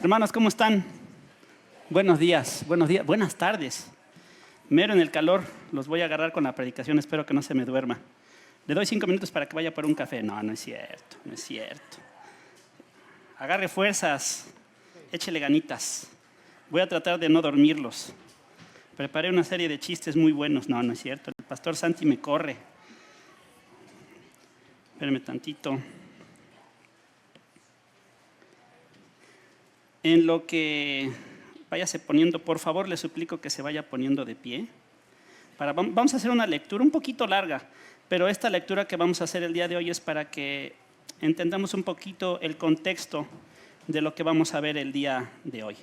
Hermanos, ¿cómo están? Buenos días, buenas tardes. Mero en el calor, los voy a agarrar con la predicación, espero que no se me duerma. Le doy 5 minutos para que vaya por un café. No, no es cierto, no es cierto. Agarre fuerzas, échele ganitas. Voy a tratar de no dormirlos. Preparé una serie de chistes muy buenos. No, no es cierto, el pastor Santi me corre. Espérame tantito. En lo que váyase poniendo, por favor, le suplico que se vaya poniendo de pie. Vamos a hacer una lectura un poquito larga, pero esta lectura que vamos a hacer el día de hoy es para que entendamos un poquito el contexto de lo que vamos a ver el día de hoy.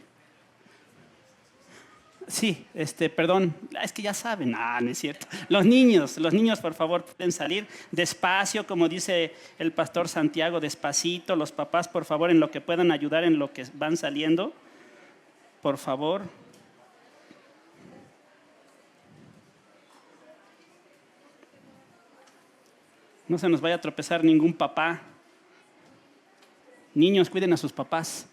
Sí, perdón, es que ya saben, no es cierto. Los niños, por favor, pueden salir despacio, como dice el pastor Santiago, despacito. Los papás, por favor, en lo que puedan ayudar en lo que van saliendo, por favor. No se nos vaya a tropezar ningún papá. Niños, cuiden a sus papás.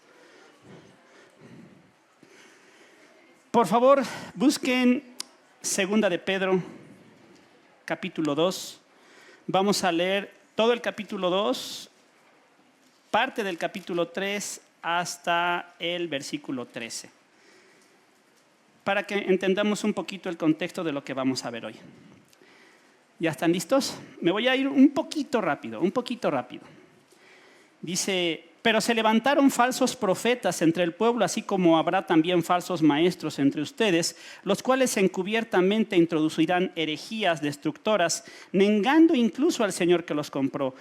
Por favor, busquen 2 de Pedro, capítulo 2. Vamos a leer todo el capítulo 2, parte del capítulo 3 hasta el versículo 13, para que entendamos un poquito el contexto de lo que vamos a ver hoy. ¿Ya están listos? Me voy a ir un poquito rápido. Dice: pero se levantaron falsos profetas entre el pueblo, así como habrá también falsos maestros entre ustedes, los cuales encubiertamente introducirán herejías destructoras, negando incluso al Señor que los compró,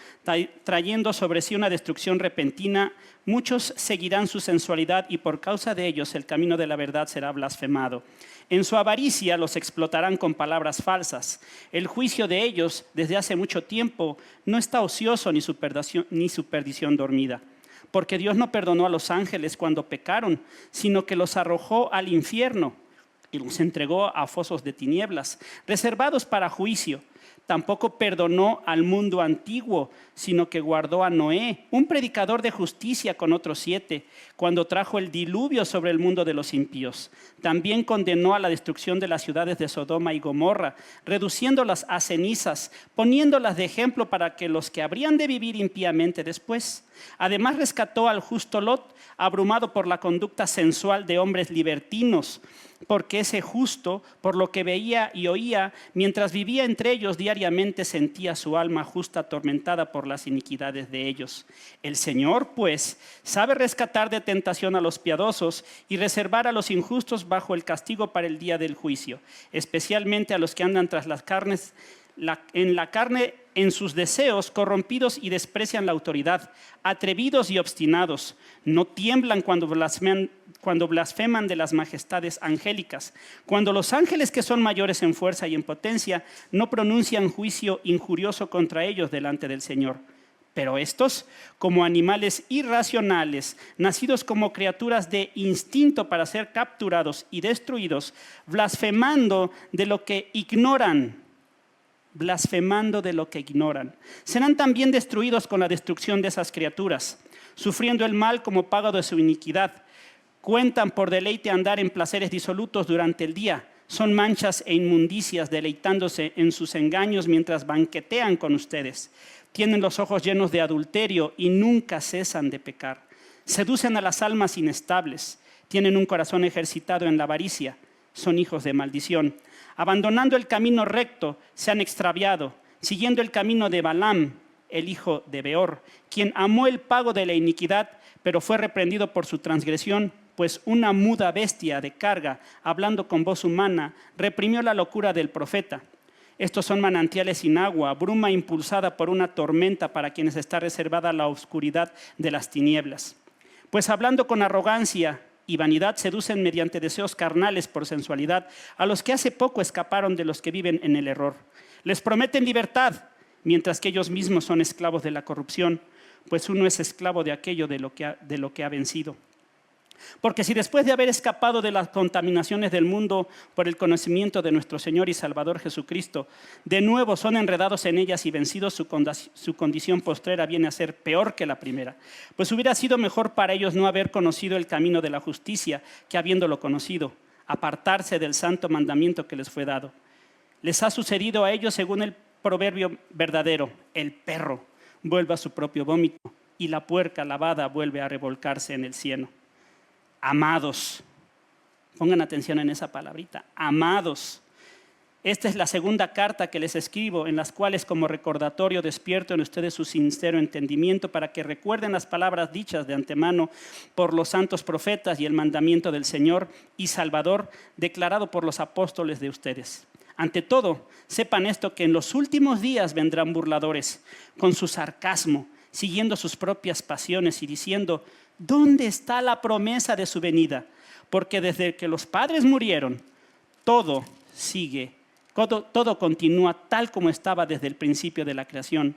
trayendo sobre sí una destrucción repentina. Muchos seguirán su sensualidad y por causa de ellos el camino de la verdad será blasfemado. En su avaricia los explotarán con palabras falsas. El juicio de ellos desde hace mucho tiempo no está ocioso ni su perdición dormida. Porque Dios no perdonó a los ángeles cuando pecaron, sino que los arrojó al infierno y los entregó a fosos de tinieblas, reservados para juicio. Tampoco perdonó al mundo antiguo, sino que guardó a Noé, un predicador de justicia, con otros 7, cuando trajo el diluvio sobre el mundo de los impíos. También condenó a la destrucción de las ciudades de Sodoma y Gomorra, reduciéndolas a cenizas, poniéndolas de ejemplo para que los que habrían de vivir impíamente después. Además rescató al justo Lot, abrumado por la conducta sensual de hombres libertinos, porque ese justo, por lo que veía y oía, mientras vivía entre ellos diariamente, sentía su alma justa atormentada por las iniquidades de ellos. El Señor, pues, sabe rescatar de tentación a los piadosos y reservar a los injustos bajo el castigo para el día del juicio, especialmente a los que andan tras las carnes, en la carne, en sus deseos, corrompidos y desprecian la autoridad, atrevidos y obstinados. No tiemblan cuando blasfeman de las majestades angélicas, cuando los ángeles, que son mayores en fuerza y en potencia, no pronuncian juicio injurioso contra ellos delante del Señor. Pero estos, como animales irracionales, nacidos como criaturas de instinto para ser capturados y destruidos, blasfemando de lo que ignoran, serán también destruidos con la destrucción de esas criaturas, sufriendo el mal como pago de su iniquidad. Cuentan por deleite andar en placeres disolutos durante el día. Son manchas e inmundicias, deleitándose en sus engaños mientras banquetean con ustedes. Tienen los ojos llenos de adulterio y nunca cesan de pecar. Seducen a las almas inestables. Tienen un corazón ejercitado en la avaricia. Son hijos de maldición. Abandonando el camino recto, se han extraviado, siguiendo el camino de Balaam, el hijo de Beor, quien amó el pago de la iniquidad, pero fue reprendido por su transgresión, pues una muda bestia de carga, hablando con voz humana, reprimió la locura del profeta. Estos son manantiales sin agua, bruma impulsada por una tormenta para quienes está reservada la oscuridad de las tinieblas. Pues hablando con arrogancia y vanidad, seducen mediante deseos carnales por sensualidad a los que hace poco escaparon de los que viven en el error. Les prometen libertad, mientras que ellos mismos son esclavos de la corrupción, pues uno es esclavo de aquello de lo que ha vencido. Porque si después de haber escapado de las contaminaciones del mundo por el conocimiento de nuestro Señor y Salvador Jesucristo, de nuevo son enredados en ellas y vencidos, su condición postrera viene a ser peor que la primera. Pues hubiera sido mejor para ellos no haber conocido el camino de la justicia que habiéndolo conocido, apartarse del santo mandamiento que les fue dado. Les ha sucedido a ellos según el proverbio verdadero: el perro vuelve a su propio vómito y la puerca lavada vuelve a revolcarse en el cieno. Amados, pongan atención en esa palabrita, amados. Esta es la segunda carta que les escribo, en las cuales como recordatorio despierto en ustedes su sincero entendimiento para que recuerden las palabras dichas de antemano por los santos profetas y el mandamiento del Señor y Salvador declarado por los apóstoles de ustedes. Ante todo, sepan esto, que en los últimos días vendrán burladores con su sarcasmo, siguiendo sus propias pasiones y diciendo: ¿dónde está la promesa de su venida? Porque desde que los padres murieron, todo continúa tal como estaba desde el principio de la creación.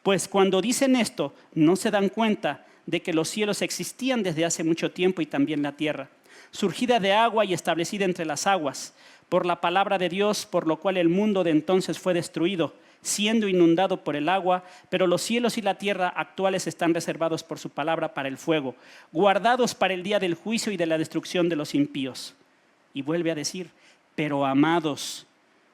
Pues cuando dicen esto, no se dan cuenta de que los cielos existían desde hace mucho tiempo y también la tierra, surgida de agua y establecida entre las aguas, por la palabra de Dios, por lo cual el mundo de entonces fue destruido, siendo inundado por el agua, pero los cielos y la tierra actuales están reservados por su palabra para el fuego, guardados para el día del juicio y de la destrucción de los impíos. Y vuelve a decir: pero amados,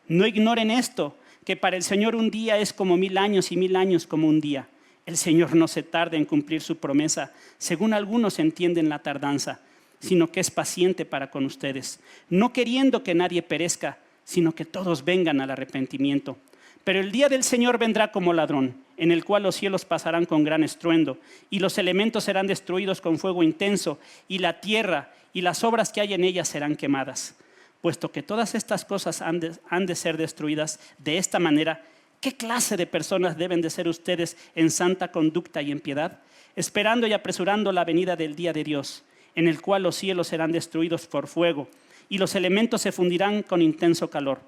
no ignoren esto, que para el Señor un día es como 1000 años y 1000 años como un día. El Señor no se tarda en cumplir su promesa, según algunos entienden la tardanza, sino que es paciente para con ustedes, no queriendo que nadie perezca, sino que todos vengan al arrepentimiento. Pero el día del Señor vendrá como ladrón, en el cual los cielos pasarán con gran estruendo, y los elementos serán destruidos con fuego intenso, y la tierra y las obras que hay en ella serán quemadas. Puesto que todas estas cosas han de ser destruidas de esta manera, ¿qué clase de personas deben de ser ustedes en santa conducta y en piedad? Esperando y apresurando la venida del día de Dios, en el cual los cielos serán destruidos por fuego, y los elementos se fundirán con intenso calor.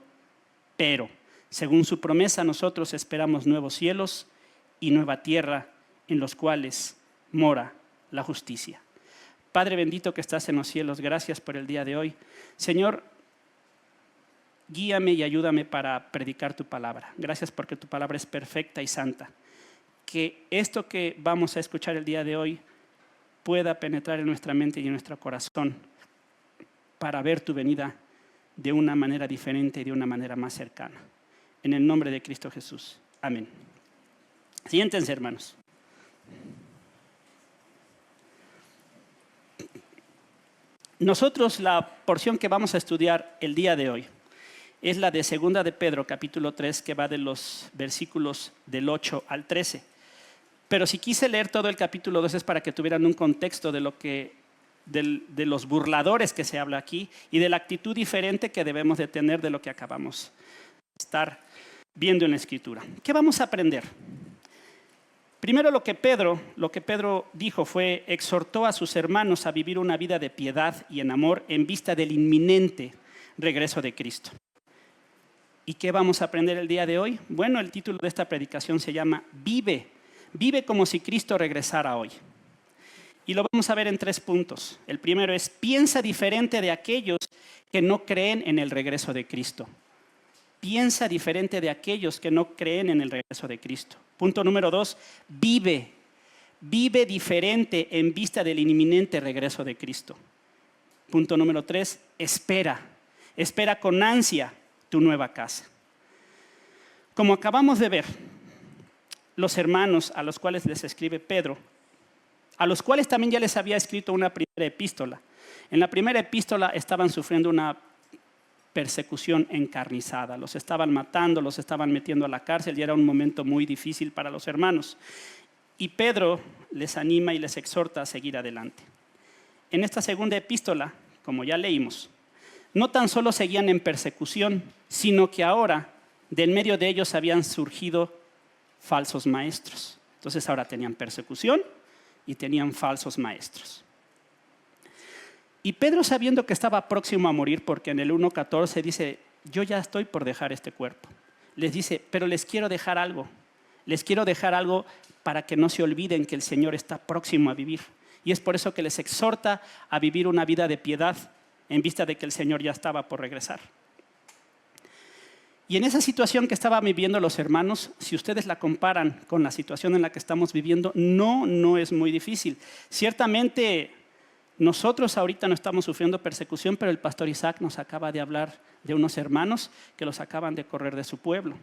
Pero, según su promesa, nosotros esperamos nuevos cielos y nueva tierra en los cuales mora la justicia. Padre bendito que estás en los cielos, gracias por el día de hoy. Señor, guíame y ayúdame para predicar tu palabra. Gracias porque tu palabra es perfecta y santa. Que esto que vamos a escuchar el día de hoy pueda penetrar en nuestra mente y en nuestro corazón para ver tu venida de una manera diferente y de una manera más cercana. En el nombre de Cristo Jesús. Amén. Siéntense, hermanos. Nosotros la porción que vamos a estudiar el día de hoy es la de 2 de Pedro, capítulo 3, que va de los versículos del 8 al 13. Pero si quise leer todo el capítulo 2 es para que tuvieran un contexto de los burladores que se habla aquí y de la actitud diferente que debemos de tener de lo que acabamos de estar viendo en la Escritura. ¿Qué vamos a aprender? Primero lo que Pedro dijo fue: exhortó a sus hermanos a vivir una vida de piedad y en amor en vista del inminente regreso de Cristo. ¿Y qué vamos a aprender el día de hoy? Bueno, el título de esta predicación se llama Vive como si Cristo regresara hoy. Y lo vamos a ver en 3 puntos. El primero es: piensa diferente de aquellos que no creen en el regreso de Cristo. Piensa diferente de aquellos que no creen en el regreso de Cristo. Punto número 2, vive diferente en vista del inminente regreso de Cristo. Punto número 3, espera con ansia tu nueva casa. Como acabamos de ver, los hermanos a los cuales les escribe Pedro, a los cuales también ya les había escrito una primera epístola. En la primera epístola estaban sufriendo una persecución encarnizada. Los estaban matando, los estaban metiendo a la cárcel y era un momento muy difícil para los hermanos. Y Pedro les anima y les exhorta a seguir adelante. En esta segunda epístola, como ya leímos, no tan solo seguían en persecución, sino que ahora, de en medio de ellos habían surgido falsos maestros. Entonces ahora tenían persecución y tenían falsos maestros. Y Pedro, sabiendo que estaba próximo a morir, porque en el 1:14 dice: yo ya estoy por dejar este cuerpo, les dice: pero les quiero dejar algo para que no se olviden que el Señor está próximo a vivir. Y es por eso que les exhorta a vivir una vida de piedad en vista de que el Señor ya estaba por regresar. Y en esa situación que estaban viviendo los hermanos, si ustedes la comparan con la situación en la que estamos viviendo, no es muy difícil. Ciertamente nosotros ahorita no estamos sufriendo persecución, pero el pastor Isaac nos acaba de hablar de unos hermanos que los acaban de correr de su pueblo.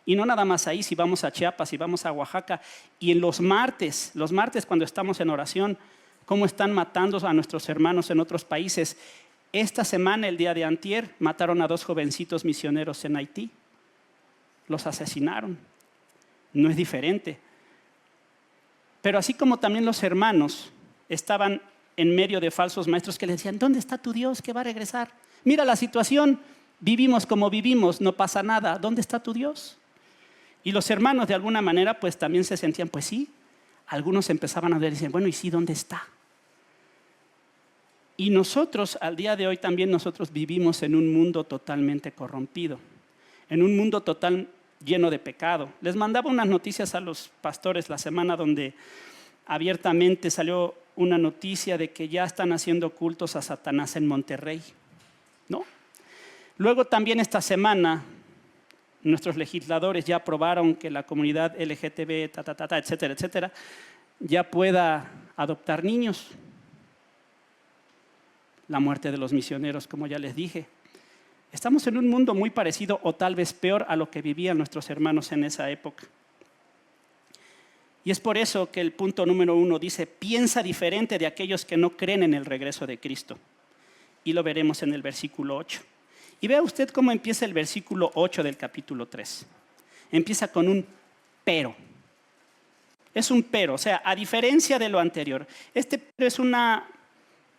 Y no nada más ahí, si vamos a Chiapas, si vamos a Oaxaca, y en los martes cuando estamos en oración, cómo están matando a nuestros hermanos en otros países. Esta semana, el día de antier, mataron a 2 jovencitos misioneros en Haití. Los asesinaron. No es diferente. Pero así como también los hermanos estaban en medio de falsos maestros que les decían, ¿dónde está tu Dios que va a regresar? Mira la situación, vivimos como vivimos, no pasa nada. ¿Dónde está tu Dios? Y los hermanos de alguna manera pues también se sentían, pues sí. Algunos empezaban a ver y decían, bueno, ¿y sí dónde está? Y nosotros, al día de hoy también nosotros vivimos en un mundo totalmente corrompido, en un mundo total lleno de pecado. Les mandaba unas noticias a los pastores la semana donde abiertamente salió una noticia de que ya están haciendo cultos a Satanás en Monterrey, ¿no? Luego también esta semana nuestros legisladores ya aprobaron que la comunidad LGTB, etcétera, etcétera, ya pueda adoptar niños. La muerte de los misioneros, como ya les dije. Estamos en un mundo muy parecido o tal vez peor a lo que vivían nuestros hermanos en esa época. Y es por eso que el punto número 1 dice, piensa diferente de aquellos que no creen en el regreso de Cristo. Y lo veremos en el versículo 8. Y vea usted cómo empieza el versículo 8 del capítulo 3. Empieza con un pero. Es un pero, o sea, a diferencia de lo anterior. Este pero es una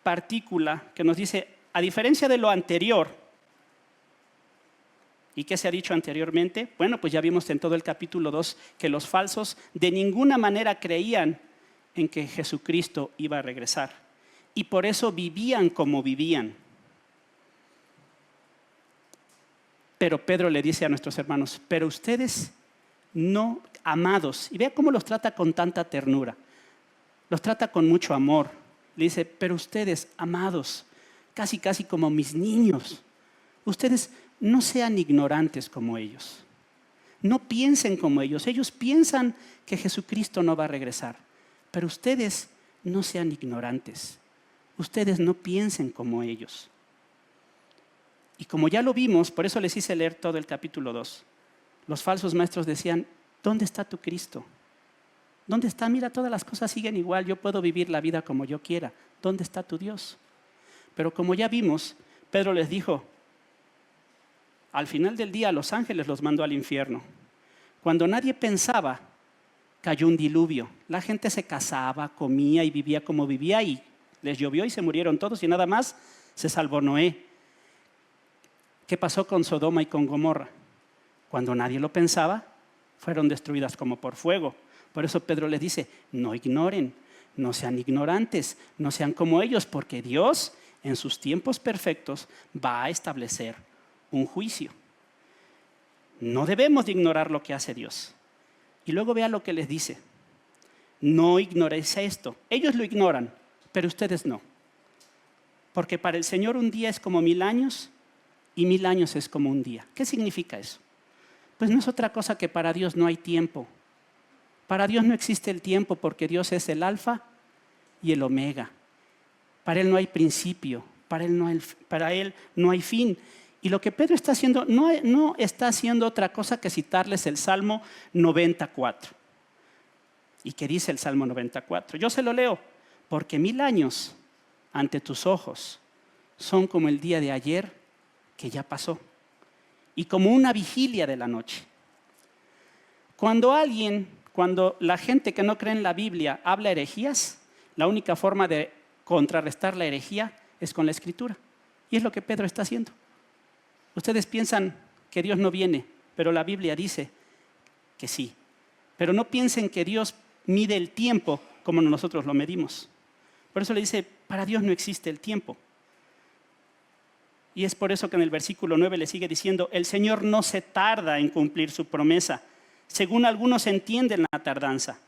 partícula que nos dice, a diferencia de lo anterior, ¿y qué se ha dicho anteriormente? Bueno, pues ya vimos en todo el capítulo 2 que los falsos de ninguna manera creían en que Jesucristo iba a regresar. Y por eso vivían como vivían. Pero Pedro le dice a nuestros hermanos, pero ustedes no, amados, y vea cómo los trata con tanta ternura, los trata con mucho amor. Le dice, pero ustedes, amados, casi como mis niños, ustedes no sean ignorantes como ellos. No piensen como ellos. Ellos piensan que Jesucristo no va a regresar. Pero ustedes no sean ignorantes. Ustedes no piensen como ellos. Y como ya lo vimos, por eso les hice leer todo el capítulo 2. Los falsos maestros decían, ¿dónde está tu Cristo? ¿Dónde está? Mira, todas las cosas siguen igual, yo puedo vivir la vida como yo quiera. ¿Dónde está tu Dios? Pero como ya vimos, Pedro les dijo, al final del día los ángeles los mandó al infierno. Cuando nadie pensaba, cayó un diluvio. La gente se casaba, comía y vivía como vivía y les llovió y se murieron todos y nada más se salvó Noé. ¿Qué pasó con Sodoma y con Gomorra? Cuando nadie lo pensaba, fueron destruidas como por fuego. Por eso Pedro les dice, no ignoren, no sean ignorantes, no sean como ellos, porque Dios en sus tiempos perfectos va a establecer un juicio. No debemos de ignorar lo que hace Dios. Y luego vea lo que les dice. No ignoréis esto. Ellos lo ignoran, pero ustedes no. Porque para el Señor un día es como 1000 años y 1000 años es como un día. ¿Qué significa eso? Pues no es otra cosa que para Dios no hay tiempo. Para Dios no existe el tiempo porque Dios es el alfa y el omega. Para Él no hay principio, para Él no hay fin. Y lo que Pedro está haciendo no está haciendo otra cosa que citarles el Salmo 94. ¿Y qué dice el Salmo 94? Yo se lo leo. Porque 1000 años ante tus ojos son como el día de ayer que ya pasó. Y como una vigilia de la noche. Cuando la gente que no cree en la Biblia habla herejías, la única forma de contrarrestar la herejía es con la Escritura. Y es lo que Pedro está haciendo. Ustedes piensan que Dios no viene, pero la Biblia dice que sí. Pero no piensen que Dios mide el tiempo como nosotros lo medimos. Por eso le dice, para Dios no existe el tiempo. Y es por eso que en el versículo 9 le sigue diciendo, el Señor no se tarda en cumplir su promesa, según algunos entienden la tardanza.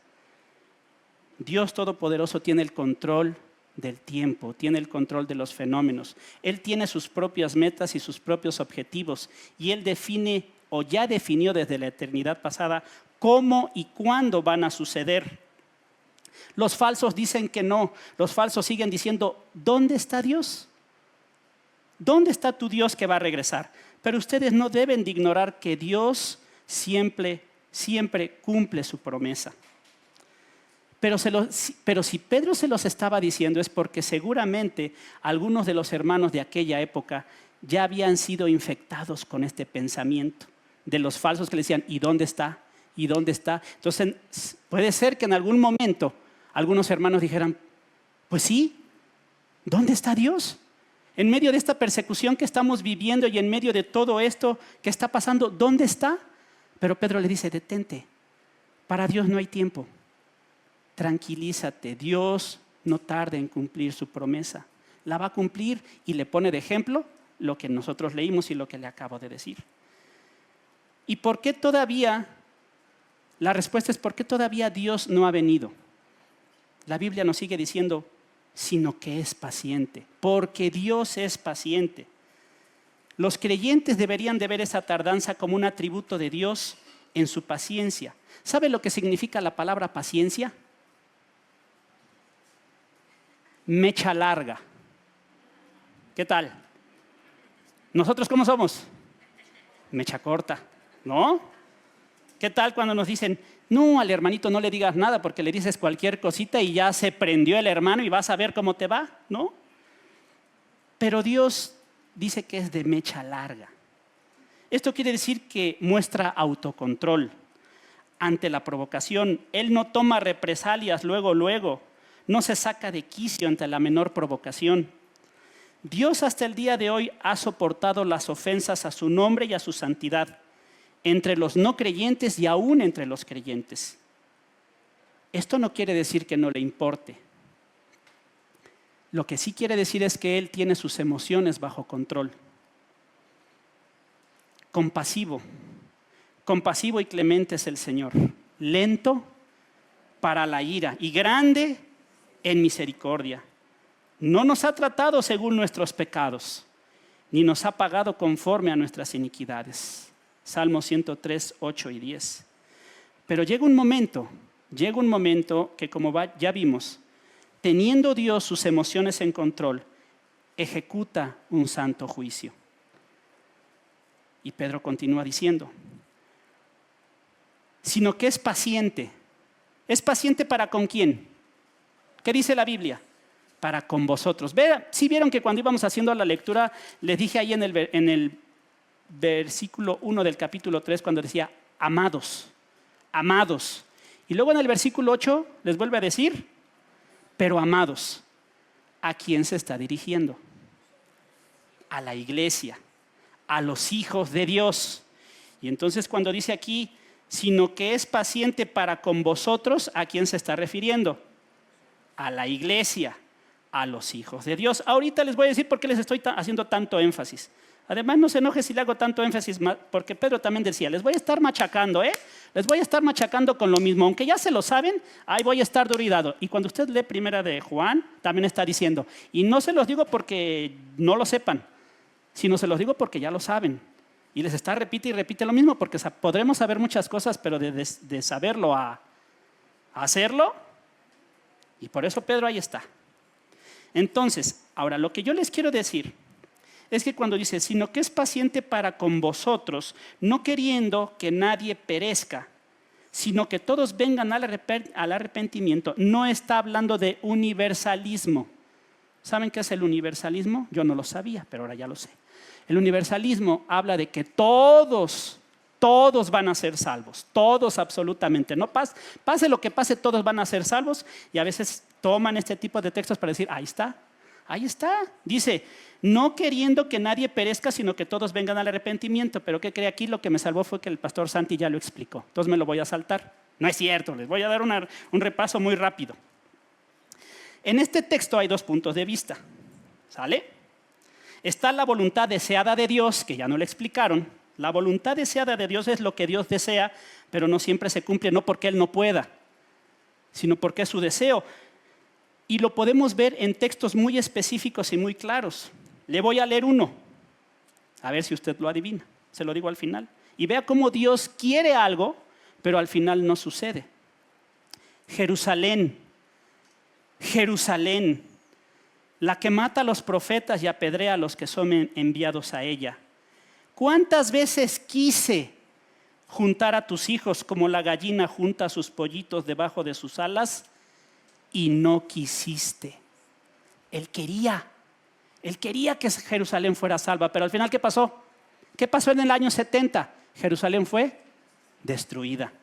Dios Todopoderoso tiene el control del tiempo, tiene el control de los fenómenos. Él tiene sus propias metas y sus propios objetivos. Y Él define o ya definió desde la eternidad pasada cómo y cuándo van a suceder. Los falsos dicen que no. Los falsos siguen diciendo, ¿dónde está Dios? ¿Dónde está tu Dios que va a regresar? Pero ustedes no deben de ignorar que Dios siempre cumple su promesa. Pero si Pedro se los estaba diciendo es porque seguramente algunos de los hermanos de aquella época ya habían sido infectados con este pensamiento de los falsos que le decían, ¿y dónde está? ¿Y dónde está? Entonces puede ser que en algún momento algunos hermanos dijeran, pues sí, ¿dónde está Dios? En medio de esta persecución que estamos viviendo y en medio de todo esto que está pasando, ¿dónde está? Pero Pedro le dice, detente, para Dios no hay tiempo. Tranquilízate, Dios no tarda en cumplir su promesa. La va a cumplir y le pone de ejemplo lo que nosotros leímos y lo que le acabo de decir. ¿Y por qué todavía? La respuesta es ¿por qué todavía Dios no ha venido? La Biblia nos sigue diciendo, sino que es paciente, porque Dios es paciente. Los creyentes deberían de ver esa tardanza como un atributo de Dios en su paciencia. ¿Sabe lo que significa la palabra paciencia? Mecha larga. ¿Qué tal? ¿Nosotros cómo somos? Mecha corta, ¿no? ¿Qué tal cuando nos dicen, no, al hermanito no le digas nada porque le dices cualquier cosita y ya se prendió el hermano y vas a ver cómo te va, ¿no? Pero Dios dice que es de mecha larga. Esto quiere decir que muestra autocontrol ante la provocación. Él no toma represalias luego. No se saca de quicio ante la menor provocación. Dios hasta el día de hoy ha soportado las ofensas a su nombre y a su santidad, entre los no creyentes y aún entre los creyentes. Esto no quiere decir que no le importe. Lo que sí quiere decir es que Él tiene sus emociones bajo control. Compasivo y clemente es el Señor, lento para la ira y grande en misericordia. No nos ha tratado según nuestros pecados, ni nos ha pagado conforme a nuestras iniquidades. Salmo 103, 8 y 10. Pero llega un momento que como ya vimos, teniendo Dios sus emociones en control, ejecuta un santo juicio. Y Pedro continúa diciendo, sino que es paciente. ¿Es paciente para con quién? ¿Qué dice la Biblia? Para con vosotros. ¿Sí vieron que cuando íbamos haciendo la lectura, les dije ahí en el versículo 1 del capítulo 3, cuando decía, amados, amados. Y luego en el versículo 8 les vuelve a decir, pero amados. ¿A quién se está dirigiendo? A la iglesia, a los hijos de Dios. Y entonces cuando dice aquí, sino que es paciente para con vosotros, ¿a quién se está refiriendo? A la iglesia, a los hijos de Dios. Ahorita les voy a decir por qué les estoy haciendo tanto énfasis. Además, no se enoje si le hago tanto énfasis, porque Pedro también decía, les voy a estar machacando, les voy a estar machacando con lo mismo. Aunque ya se lo saben, ahí voy a estar duro y dado. Y cuando usted lee primera de Juan, también está diciendo, y no se los digo porque no lo sepan, sino se los digo porque ya lo saben. Y les está repite y repite lo mismo, porque podremos saber muchas cosas, pero de saberlo a hacerlo, y por eso Pedro ahí está. Entonces, ahora lo que yo les quiero decir es que cuando dice, sino que es paciente para con vosotros, no queriendo que nadie perezca, sino que todos vengan al arrepentimiento, no está hablando de universalismo. ¿Saben qué es el universalismo? Yo no lo sabía, pero ahora ya lo sé. El universalismo habla de que todos van a ser salvos, todos absolutamente. No pase lo que pase, todos van a ser salvos, y a veces toman este tipo de textos para decir, ahí está. Dice, no queriendo que nadie perezca, sino que todos vengan al arrepentimiento. Pero ¿qué cree? Aquí lo que me salvó fue que el pastor Santi ya lo explicó. Entonces me lo voy a saltar. No es cierto, les voy a dar un repaso muy rápido. En este texto hay dos puntos de vista. ¿Sale? Está la voluntad deseada de Dios, que ya no le explicaron. La voluntad deseada de Dios es lo que Dios desea, pero no siempre se cumple, no porque Él no pueda, sino porque es su deseo. Y lo podemos ver en textos muy específicos y muy claros. Le voy a leer uno, a ver si usted lo adivina. Se lo digo al final. Y vea cómo Dios quiere algo, pero al final no sucede. Jerusalén, Jerusalén, la que mata a los profetas y apedrea a los que son enviados a ella. ¿Cuántas veces quise juntar a tus hijos como la gallina junta a sus pollitos debajo de sus alas? Y no quisiste. Él quería que Jerusalén fuera salva, pero al final, ¿qué pasó? ¿Qué pasó en el año 70? Jerusalén fue destruida.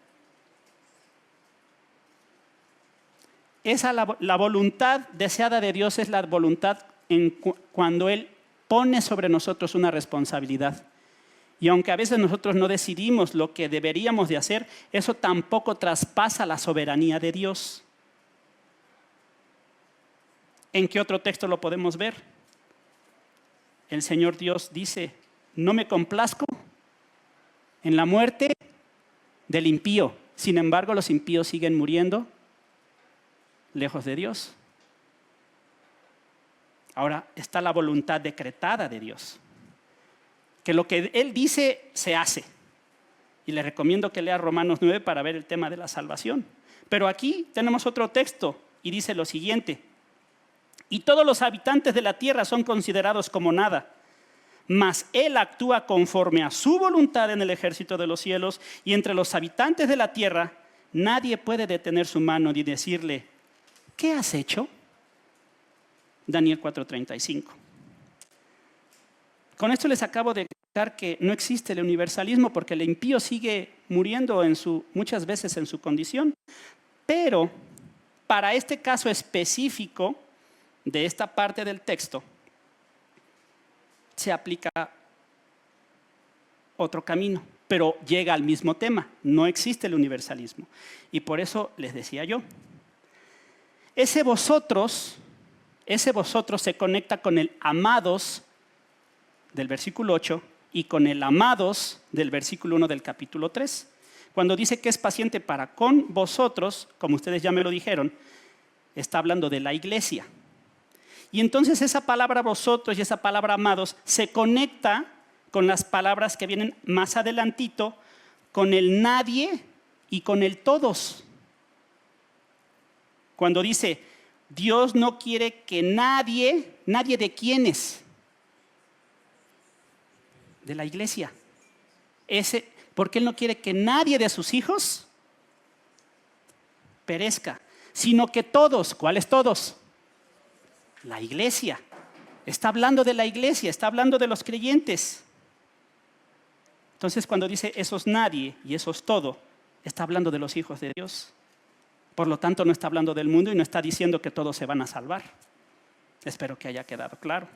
La voluntad deseada de Dios es la voluntad cuando Él pone sobre nosotros una responsabilidad. Y aunque a veces nosotros no decidimos lo que deberíamos de hacer, eso tampoco traspasa la soberanía de Dios. ¿En qué otro texto lo podemos ver? El Señor Dios dice, no me complazco en la muerte del impío. Sin embargo, los impíos siguen muriendo lejos de Dios. Ahora está la voluntad decretada de Dios. Que lo que Él dice se hace. Y le recomiendo que lea Romanos 9 para ver el tema de la salvación. Pero aquí tenemos otro texto y dice lo siguiente. Y todos los habitantes de la tierra son considerados como nada. Mas Él actúa conforme a su voluntad en el ejército de los cielos. Y entre los habitantes de la tierra nadie puede detener su mano ni decirle, ¿qué has hecho? Daniel 4:35. Con esto les acabo de explicar que no existe el universalismo porque el impío sigue muriendo muchas veces en su condición. Pero para este caso específico de esta parte del texto, se aplica otro camino, pero llega al mismo tema. No existe el universalismo. Y por eso les decía yo, ese vosotros se conecta con el amados del versículo 8 y con el amados del versículo 1 del capítulo 3. Cuando dice que es paciente para con vosotros, como ustedes ya me lo dijeron, está hablando de la iglesia. Y entonces esa palabra vosotros y esa palabra amados se conecta con las palabras que vienen más adelantito, con el nadie y con el todos. Cuando dice, Dios no quiere que nadie de quiénes, de la iglesia, porque Él no quiere que nadie de sus hijos perezca, sino que todos, ¿cuáles todos? La iglesia. Está hablando de la iglesia, está hablando de los creyentes. Entonces cuando dice esos nadie y esos todo, está hablando de los hijos de Dios. Por lo tanto no está hablando del mundo y no está diciendo que todos se van a salvar. Espero que haya quedado claro.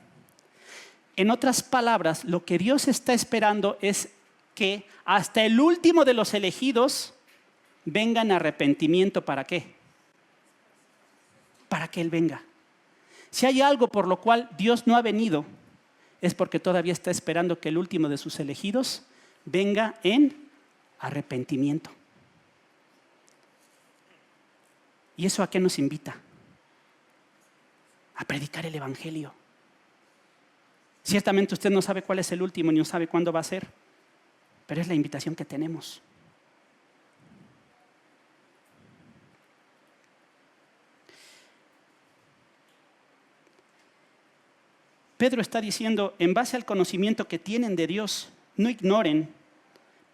En otras palabras, lo que Dios está esperando es que hasta el último de los elegidos vengan a arrepentimiento. ¿Para qué? Para que Él venga. Si hay algo por lo cual Dios no ha venido, es porque todavía está esperando que el último de sus elegidos venga en arrepentimiento. ¿Y eso a qué nos invita? A predicar el evangelio. Ciertamente usted no sabe cuál es el último ni no sabe cuándo va a ser, pero es la invitación que tenemos. Pedro está diciendo, en base al conocimiento que tienen de Dios, no ignoren,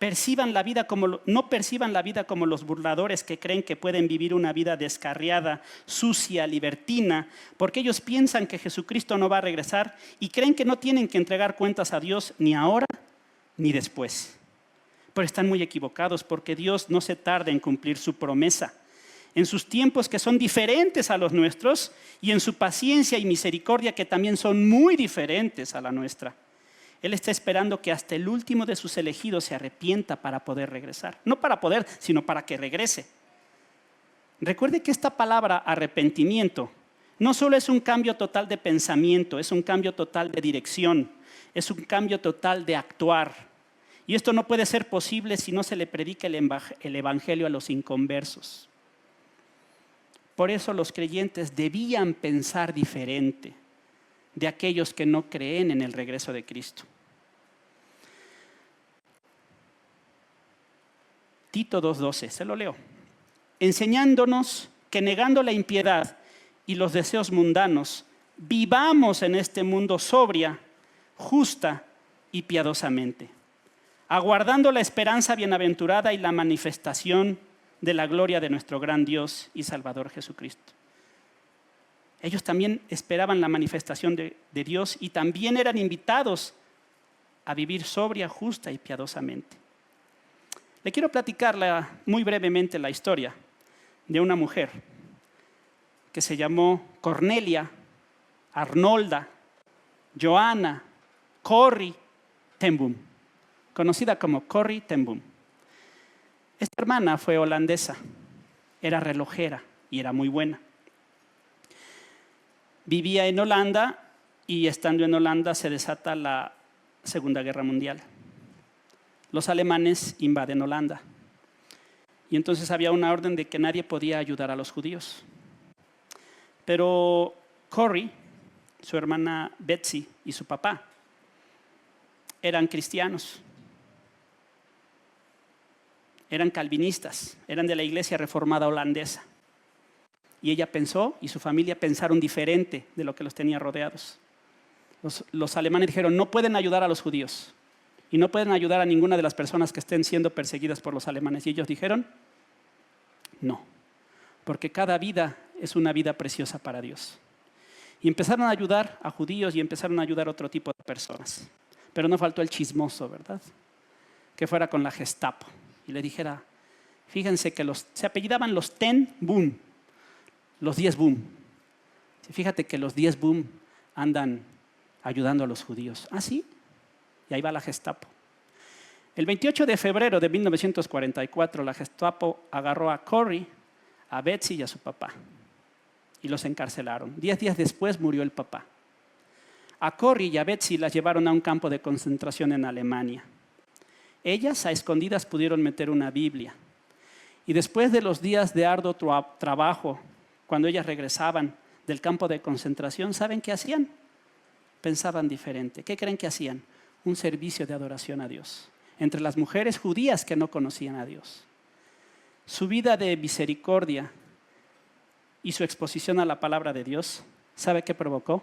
no perciban la vida como los burladores que creen que pueden vivir una vida descarriada, sucia, libertina, porque ellos piensan que Jesucristo no va a regresar y creen que no tienen que entregar cuentas a Dios ni ahora ni después. Pero están muy equivocados porque Dios no se tarda en cumplir su promesa. En sus tiempos que son diferentes a los nuestros y en su paciencia y misericordia que también son muy diferentes a la nuestra. Él está esperando que hasta el último de sus elegidos se arrepienta para poder regresar. No para poder, sino para que regrese. Recuerde que esta palabra arrepentimiento no solo es un cambio total de pensamiento, es un cambio total de dirección, es un cambio total de actuar. Y esto no puede ser posible si no se le predica el evangelio a los inconversos. Por eso los creyentes debían pensar diferente de aquellos que no creen en el regreso de Cristo. Tito 2:12, se lo leo. Enseñándonos que negando la impiedad y los deseos mundanos, vivamos en este mundo sobria, justa y piadosamente, aguardando la esperanza bienaventurada y la manifestación de la gloria de nuestro gran Dios y Salvador Jesucristo. Ellos también esperaban la manifestación de Dios y también eran invitados a vivir sobria, justa y piadosamente. Le quiero platicar muy brevemente la historia de una mujer que se llamó Cornelia, Arnolda, Johanna, Corrie ten Boom, conocida como Corrie ten Boom. Esta hermana fue holandesa, era relojera y era muy buena. Vivía en Holanda y estando en Holanda se desata la Segunda Guerra Mundial. Los alemanes invaden Holanda y entonces había una orden de que nadie podía ayudar a los judíos. Pero Corrie, su hermana Betsy y su papá eran cristianos. Eran calvinistas, eran de la iglesia reformada holandesa. Y ella pensó, y su familia pensaron diferente de lo que los tenía rodeados. Los alemanes dijeron, no pueden ayudar a los judíos. Y no pueden ayudar a ninguna de las personas que estén siendo perseguidas por los alemanes. Y ellos dijeron, no. Porque cada vida es una vida preciosa para Dios. Y empezaron a ayudar a judíos y empezaron a ayudar a otro tipo de personas. Pero no faltó el chismoso, ¿verdad? Que fuera con la Gestapo y le dijera, fíjense que se apellidaban los ten Boom, los 10 Boom. Fíjate que los 10 Boom andan ayudando a los judíos. ¿Ah, sí? Y ahí va la Gestapo. El 28 de febrero de 1944, la Gestapo agarró a Corrie, a Betsy y a su papá y los encarcelaron. 10 días después murió el papá. A Corrie y a Betsy las llevaron a un campo de concentración en Alemania. Ellas a escondidas pudieron meter una Biblia. Y después de los días de arduo trabajo, cuando ellas regresaban del campo de concentración, ¿saben qué hacían? Pensaban diferente. ¿Qué creen que hacían? Un servicio de adoración a Dios entre las mujeres judías que no conocían a Dios. Su vida de misericordia y su exposición a la palabra de Dios, ¿sabe qué provocó?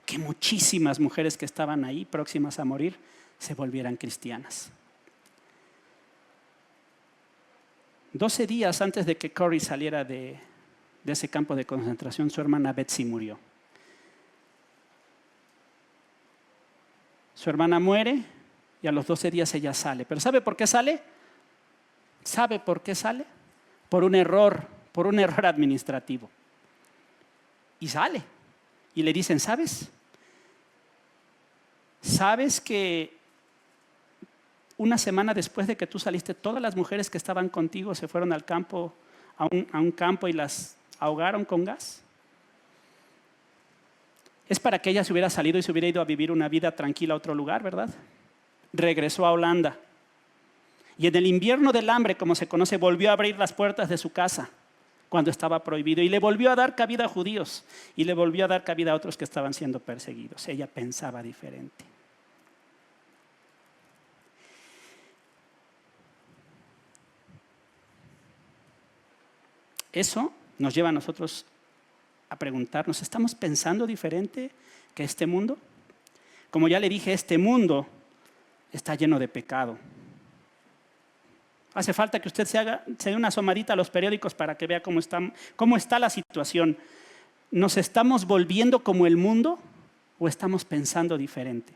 Que muchísimas mujeres que estaban ahí próximas a morir se volvieran cristianas. 12 días antes de que Corrie saliera de ese campo de concentración, su hermana Betsy murió. Su hermana muere y a los 12 días ella sale. ¿Pero sabe por qué sale? ¿Sabe por qué sale? Por un error administrativo. Y sale. Y le dicen, ¿sabes? ¿Sabes que una semana después de que tú saliste, todas las mujeres que estaban contigo se fueron al campo, a un campo y las ahogaron con gas? Es para que ella se hubiera salido y se hubiera ido a vivir una vida tranquila a otro lugar, ¿verdad? Regresó a Holanda. Y en el invierno del hambre, como se conoce, volvió a abrir las puertas de su casa cuando estaba prohibido. Y le volvió a dar cabida a judíos. Y le volvió a dar cabida a otros que estaban siendo perseguidos. Ella pensaba diferente. Eso nos lleva a nosotros a preguntarnos, ¿estamos pensando diferente que este mundo? Como ya le dije, este mundo está lleno de pecado. Hace falta que usted se dé una asomadita a los periódicos para que vea cómo está la situación. ¿Nos estamos volviendo como el mundo o estamos pensando diferente?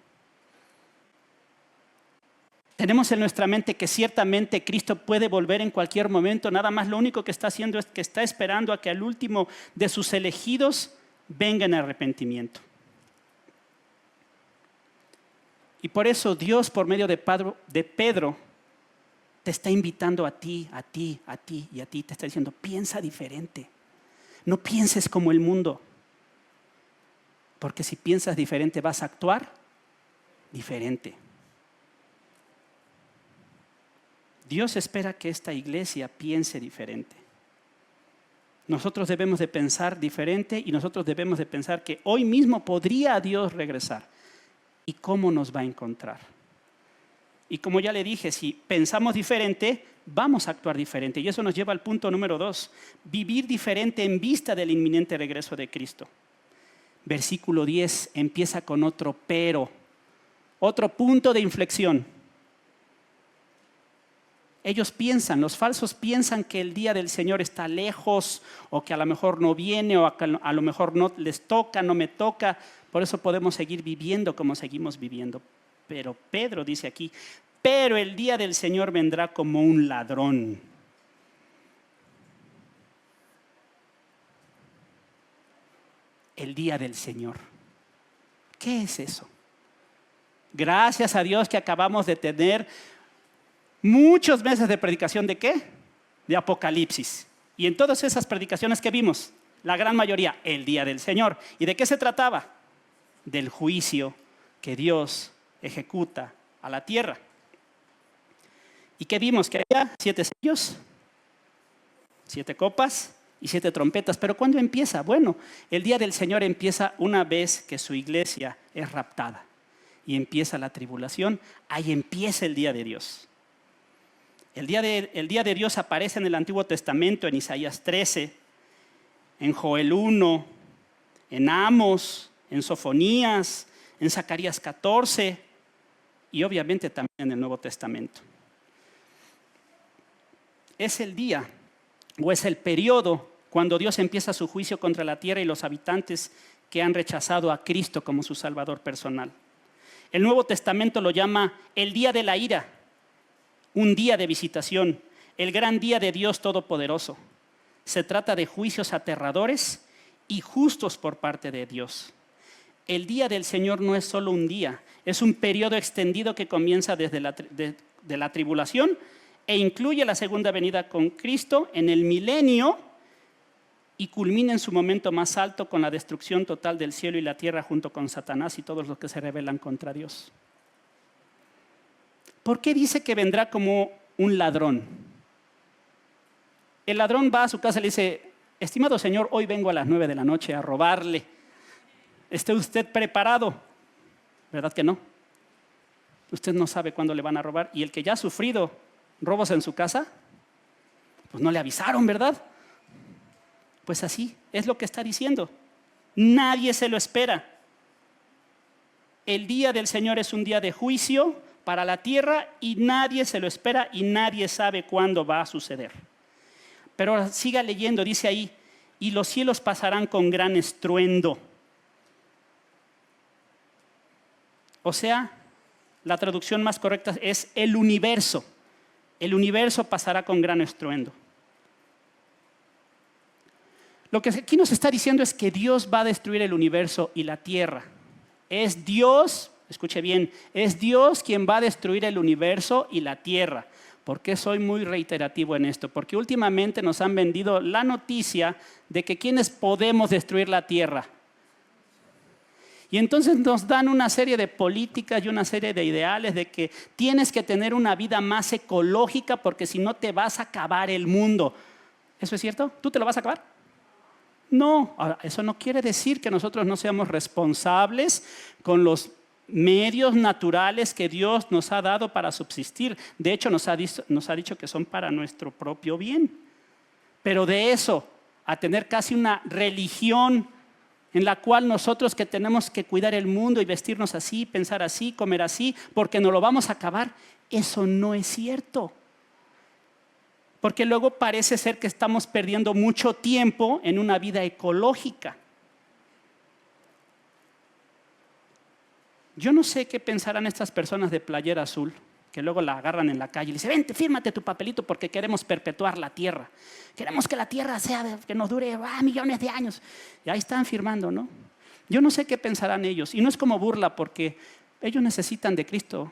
Tenemos en nuestra mente que ciertamente Cristo puede volver en cualquier momento. Nada más lo único que está haciendo es que está esperando a que al último de sus elegidos venga en arrepentimiento. Y por eso Dios, por medio de Pedro, te está invitando a ti y a ti. Te está diciendo, piensa diferente. No pienses como el mundo. Porque si piensas diferente vas a actuar diferente. Dios espera que esta iglesia piense diferente. nosotros debemos de pensar diferente y nosotros debemos de pensar que hoy mismo podría Dios regresar. ¿Y cómo nos va a encontrar? Y como ya le dije, si pensamos diferente, vamos a actuar diferente. Y eso nos lleva al punto número 2, vivir diferente en vista del inminente regreso de Cristo. Versículo 10 empieza con otro pero, otro punto de inflexión. Ellos piensan, los falsos piensan que el día del Señor está lejos o que a lo mejor no viene o que a lo mejor no les toca, no me toca. Por eso podemos seguir viviendo como seguimos viviendo. Pero Pedro dice aquí, pero el día del Señor vendrá como un ladrón. El día del Señor. ¿Qué es eso? Gracias a Dios que acabamos de tener muchos meses de predicación ¿de qué? De Apocalipsis. Y en todas esas predicaciones que vimos, la gran mayoría, el día del Señor. ¿Y de qué se trataba? Del juicio que Dios ejecuta a la tierra. ¿Y qué vimos? Que había 7 sellos, 7 copas y 7 trompetas. ¿Pero cuándo empieza? Bueno, el día del Señor empieza una vez que su iglesia es raptada. Y empieza la tribulación, ahí empieza el día de Dios. El día de Dios aparece en el Antiguo Testamento, en Isaías 13, en Joel 1, en Amos, en Sofonías, en Zacarías 14 y obviamente también en el Nuevo Testamento. Es el día o es el periodo cuando Dios empieza su juicio contra la tierra y los habitantes que han rechazado a Cristo como su Salvador personal. El Nuevo Testamento lo llama el día de la ira, un día de visitación, el gran día de Dios Todopoderoso. Se trata de juicios aterradores y justos por parte de Dios. El día del Señor no es solo un día, es un periodo extendido que comienza desde la tribulación e incluye la segunda venida con Cristo en el milenio y culmina en su momento más alto con la destrucción total del cielo y la tierra junto con Satanás y todos los que se rebelan contra Dios. ¿Por qué dice que vendrá como un ladrón? El ladrón va a su casa y le dice, estimado señor, hoy vengo a las 9 de la noche a robarle. ¿Esté usted preparado? ¿Verdad que no? Usted no sabe cuándo le van a robar. Y el que ya ha sufrido robos en su casa, pues no le avisaron, ¿verdad? Pues así es lo que está diciendo. Nadie se lo espera. El día del Señor es un día de juicio para la tierra y nadie se lo espera y nadie sabe cuándo va a suceder. Pero ahora siga leyendo, dice ahí, y los cielos pasarán con gran estruendo. O sea, la traducción más correcta es el universo. El universo pasará con gran estruendo. Lo que aquí nos está diciendo es que Dios va a destruir el universo y la tierra. Es Dios, escuche bien, es Dios quien va a destruir el universo y la tierra. ¿Por qué soy muy reiterativo en esto? Porque últimamente nos han vendido la noticia de que quienes podemos destruir la tierra. Y entonces nos dan una serie de políticas y una serie de ideales de que tienes que tener una vida más ecológica porque si no te vas a acabar el mundo. ¿Eso es cierto? ¿Tú te lo vas a acabar? No. Ahora, eso no quiere decir que nosotros no seamos responsables con los medios naturales que Dios nos ha dado para subsistir. De hecho, nos ha dicho que son para nuestro propio bien. Pero de eso, a tener casi una religión en la cual nosotros que tenemos que cuidar el mundo y vestirnos así, pensar así, comer así, porque nos lo vamos a acabar, eso no es cierto. Porque luego parece ser que estamos perdiendo mucho tiempo en una vida ecológica. Yo no sé qué pensarán estas personas de playera azul, que luego la agarran en la calle y le dicen, vente, fírmate tu papelito porque queremos perpetuar la tierra. Queremos que la tierra sea, que nos dure millones de años. Y ahí están firmando, ¿no? Yo no sé qué pensarán ellos. Y no es como burla porque ellos necesitan de Cristo,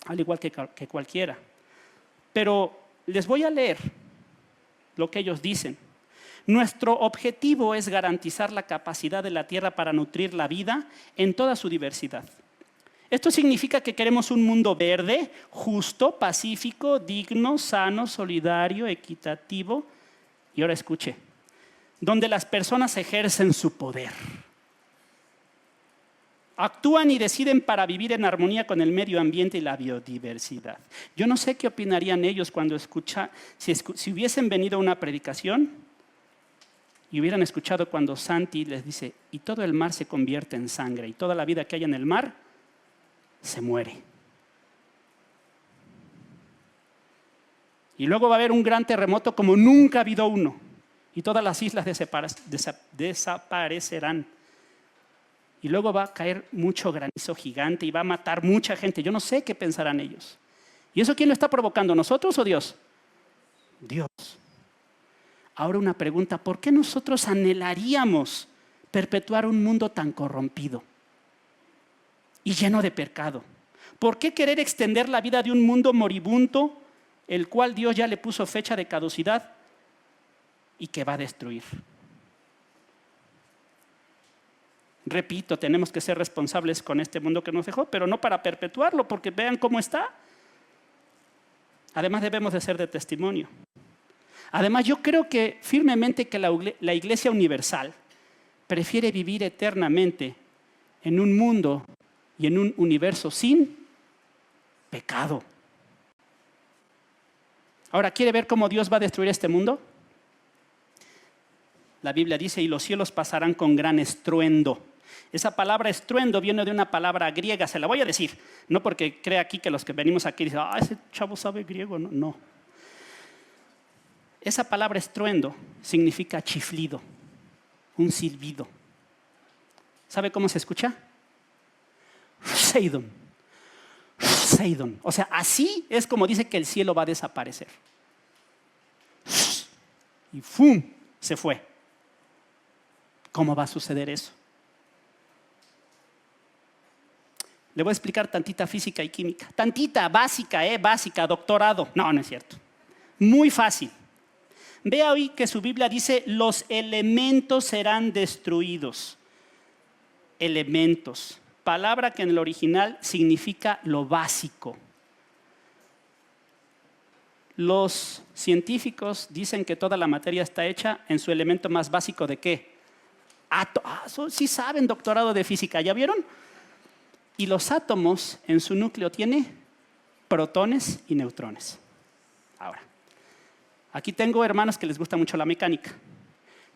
al igual que cualquiera. Pero les voy a leer lo que ellos dicen. Nuestro objetivo es garantizar la capacidad de la tierra para nutrir la vida en toda su diversidad. Esto significa que queremos un mundo verde, justo, pacífico, digno, sano, solidario, equitativo. Y ahora escuche, donde las personas ejercen su poder. Actúan y deciden para vivir en armonía con el medio ambiente y la biodiversidad. Yo no sé qué opinarían ellos cuando si hubiesen venido a una predicación y hubieran escuchado cuando Santi les dice, y todo el mar se convierte en sangre, y toda la vida que hay en el mar se muere. Y luego va a haber un gran terremoto como nunca ha habido uno, y todas las islas desaparecerán. Y luego va a caer mucho granizo gigante y va a matar mucha gente. Yo no sé qué pensarán ellos. ¿Y eso quién lo está provocando? ¿Nosotros o Dios? Dios. Ahora una pregunta, ¿por qué nosotros anhelaríamos perpetuar un mundo tan corrompido y lleno de pecado? ¿Por qué querer extender la vida de un mundo moribundo, el cual Dios ya le puso fecha de caducidad y que va a destruir? Repito, tenemos que ser responsables con este mundo que nos dejó, pero no para perpetuarlo, porque vean cómo está. Además debemos de ser de testimonio. Además yo creo que firmemente que la Iglesia Universal prefiere vivir eternamente en un mundo y en un universo sin pecado. Ahora, ¿quiere ver cómo Dios va a destruir este mundo? La Biblia dice, y los cielos pasarán con gran estruendo. Esa palabra estruendo viene de una palabra griega, se la voy a decir, no porque crea aquí que los que venimos aquí dicen, ese chavo sabe griego, no. Esa palabra estruendo significa chiflido, un silbido. ¿Sabe cómo se escucha? Seidon. O sea, así es como dice que el cielo va a desaparecer. Y ¡fum! Se fue. ¿Cómo va a suceder eso? Le voy a explicar tantita física y química. Tantita, básica, doctorado. No es cierto. Muy fácil. Vea hoy que su Biblia dice, los elementos serán destruidos. Elementos. Palabra que en el original significa lo básico. Los científicos dicen que toda la materia está hecha en su elemento más básico ¿de qué? Sí saben doctorado de física, ¿ya vieron? Y los átomos en su núcleo tienen protones y neutrones. Ahora, aquí tengo hermanos que les gusta mucho la mecánica.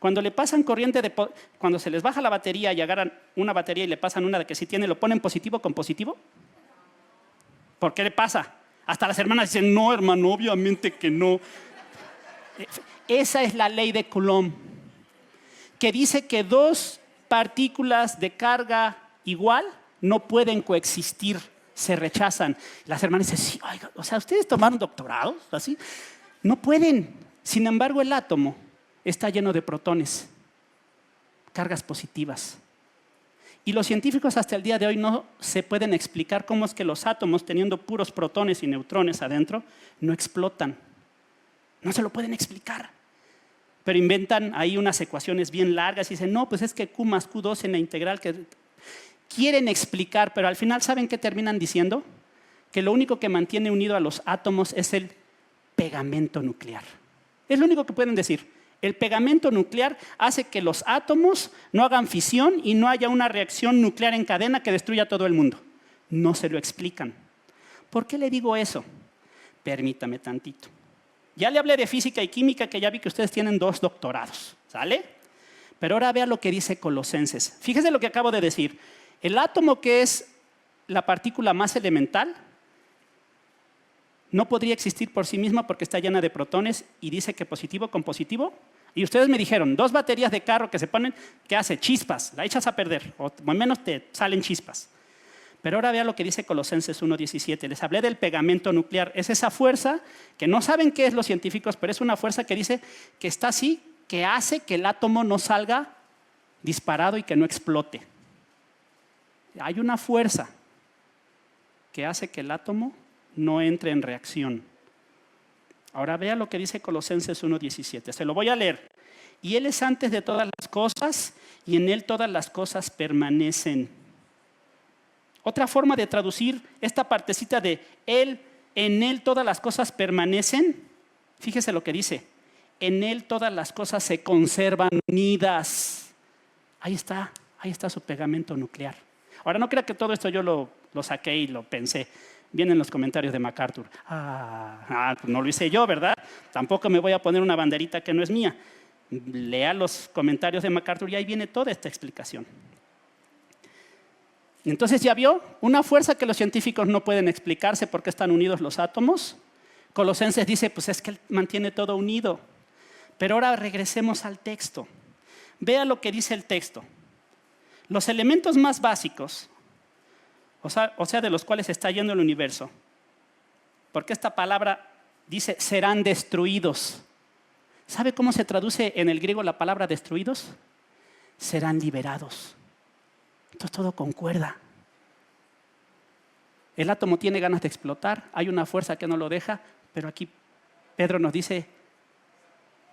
Cuando le pasan corriente, cuando se les baja la batería y agarran una batería y le pasan una de que sí tiene, ¿lo ponen positivo con positivo? ¿Por qué le pasa? Hasta las hermanas dicen, no hermano, obviamente que no. Esa es la ley de Coulomb, que dice que dos partículas de carga igual no pueden coexistir, se rechazan. Las hermanas dicen, sí, oiga, o sea, ¿ustedes tomaron doctorados? ¿Así? No pueden. Sin embargo, el átomo está lleno de protones, cargas positivas. Y los científicos hasta el día de hoy no se pueden explicar cómo es que los átomos, teniendo puros protones y neutrones adentro, no explotan. No se lo pueden explicar. Pero inventan ahí unas ecuaciones bien largas y dicen, no, pues es que Q más Q2 en la integral que quieren explicar, pero al final, ¿saben qué terminan diciendo? Que lo único que mantiene unido a los átomos es el pegamento nuclear. Es lo único que pueden decir. El pegamento nuclear hace que los átomos no hagan fisión y no haya una reacción nuclear en cadena que destruya todo el mundo. No se lo explican. ¿Por qué le digo eso? Permítame tantito. Ya le hablé de física y química, que ya vi que ustedes tienen 2 doctorados, ¿sale? Pero ahora vea lo que dice Colosenses. Fíjese lo que acabo de decir. El átomo, que es la partícula más elemental, no podría existir por sí misma porque está llena de protones y dice que positivo con positivo. Y ustedes me dijeron, 2 baterías de carro que se ponen, ¿qué hace? Chispas, la echas a perder, o al menos te salen chispas. Pero ahora vea lo que dice Colosenses 1:17. Les hablé del pegamento nuclear. Es esa fuerza que no saben qué es los científicos, pero es una fuerza que dice que está así, que hace que el átomo no salga disparado y que no explote. Hay una fuerza que hace que el átomo no entre en reacción. Ahora vea lo que dice Colosenses 1:17. Se lo voy a leer. Y Él es antes de todas las cosas y en Él todas las cosas permanecen. Otra forma de traducir esta partecita de Él, en Él todas las cosas permanecen, fíjese lo que dice. en Él todas las cosas se conservan unidas. Ahí está su pegamento nuclear. Ahora, no crea que todo esto yo lo saqué y lo pensé. Vienen los comentarios de MacArthur. Pues no lo hice yo, ¿verdad? Tampoco me voy a poner una banderita que no es mía. Lea los comentarios de MacArthur y ahí viene toda esta explicación. Entonces, ¿ya vio? Una fuerza que los científicos no pueden explicarse por qué están unidos los átomos. Colosenses dice, pues es que Él mantiene todo unido. Pero ahora regresemos al texto. Vea lo que dice el texto. Los elementos más básicos, o sea, de los cuales está yendo el universo, porque esta palabra dice serán destruidos. ¿Sabe cómo se traduce en el griego la palabra destruidos? Serán liberados. Entonces todo concuerda. El átomo tiene ganas de explotar, hay una fuerza que no lo deja, pero aquí Pedro nos dice,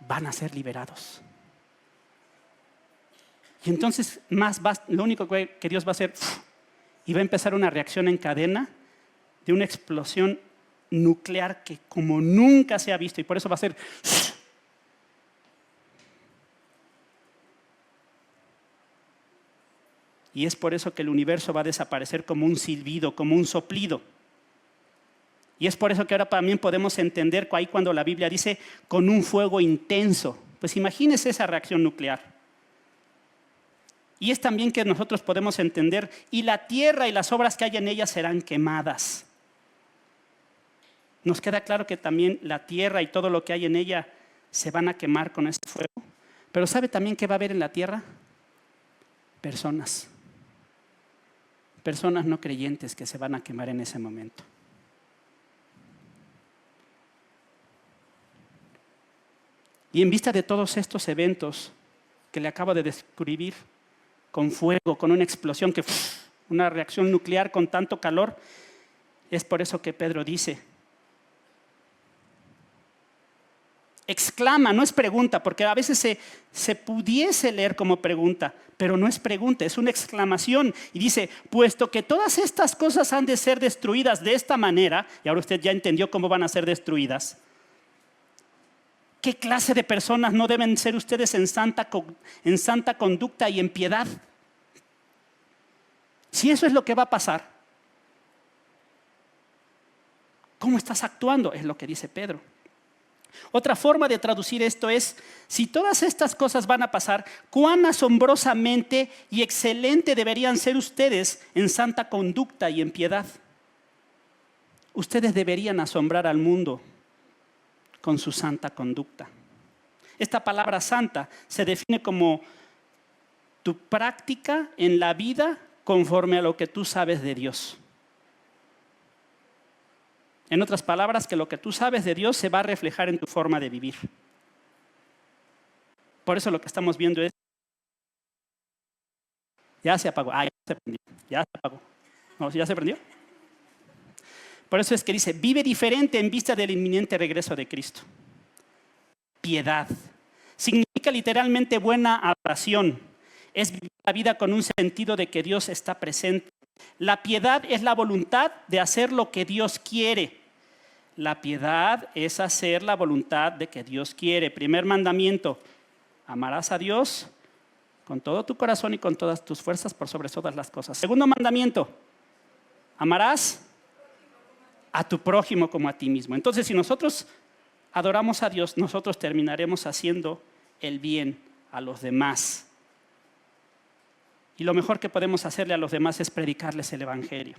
van a ser liberados. Y entonces lo único que Dios va a hacer, y va a empezar una reacción en cadena de una explosión nuclear que como nunca se ha visto, y por eso va a ser... Y es por eso que el universo va a desaparecer como un silbido, como un soplido. Y es por eso que ahora también podemos entender ahí cuando la Biblia dice con un fuego intenso. Pues imagínese esa reacción nuclear. Y es también que nosotros podemos entender, y la tierra y las obras que hay en ella serán quemadas. Nos queda claro que también la tierra y todo lo que hay en ella se van a quemar con ese fuego. Pero ¿sabe también qué va a haber en la tierra? Personas no creyentes que se van a quemar en ese momento. Y en vista de todos estos eventos que le acabo de describir, con fuego, con una explosión, una reacción nuclear con tanto calor, es por eso que Pedro dice, exclama, no es pregunta, porque a veces se pudiese leer como pregunta, pero no es pregunta, es una exclamación. Y dice, puesto que todas estas cosas han de ser destruidas de esta manera, y ahora usted ya entendió cómo van a ser destruidas, ¿qué clase de personas no deben ser ustedes en santa conducta y en piedad? Si eso es lo que va a pasar, ¿cómo estás actuando? Es lo que dice Pedro. Otra forma de traducir esto es, si todas estas cosas van a pasar, cuán asombrosamente y excelente deberían ser ustedes en santa conducta y en piedad. Ustedes deberían asombrar al mundo con su santa conducta. Esta palabra santa se define como tu práctica en la vida conforme a lo que tú sabes de Dios. En otras palabras, que lo que tú sabes de Dios se va a reflejar en tu forma de vivir. Por eso lo que estamos viendo es... Ya se apagó. Ya se prendió. Ya se apagó. No, ¿ya se prendió? Por eso es que dice, vive diferente en vista del inminente regreso de Cristo. Piedad. Significa literalmente buena adoración. Es vivir la vida con un sentido de que Dios está presente. La piedad es la voluntad de hacer lo que Dios quiere. La piedad es hacer la voluntad de que Dios quiere. Primer mandamiento, amarás a Dios con todo tu corazón y con todas tus fuerzas por sobre todas las cosas. Segundo mandamiento, amarás a tu prójimo como a ti mismo. Entonces, si nosotros adoramos a Dios, nosotros terminaremos haciendo el bien a los demás. Y lo mejor que podemos hacerle a los demás es predicarles el evangelio.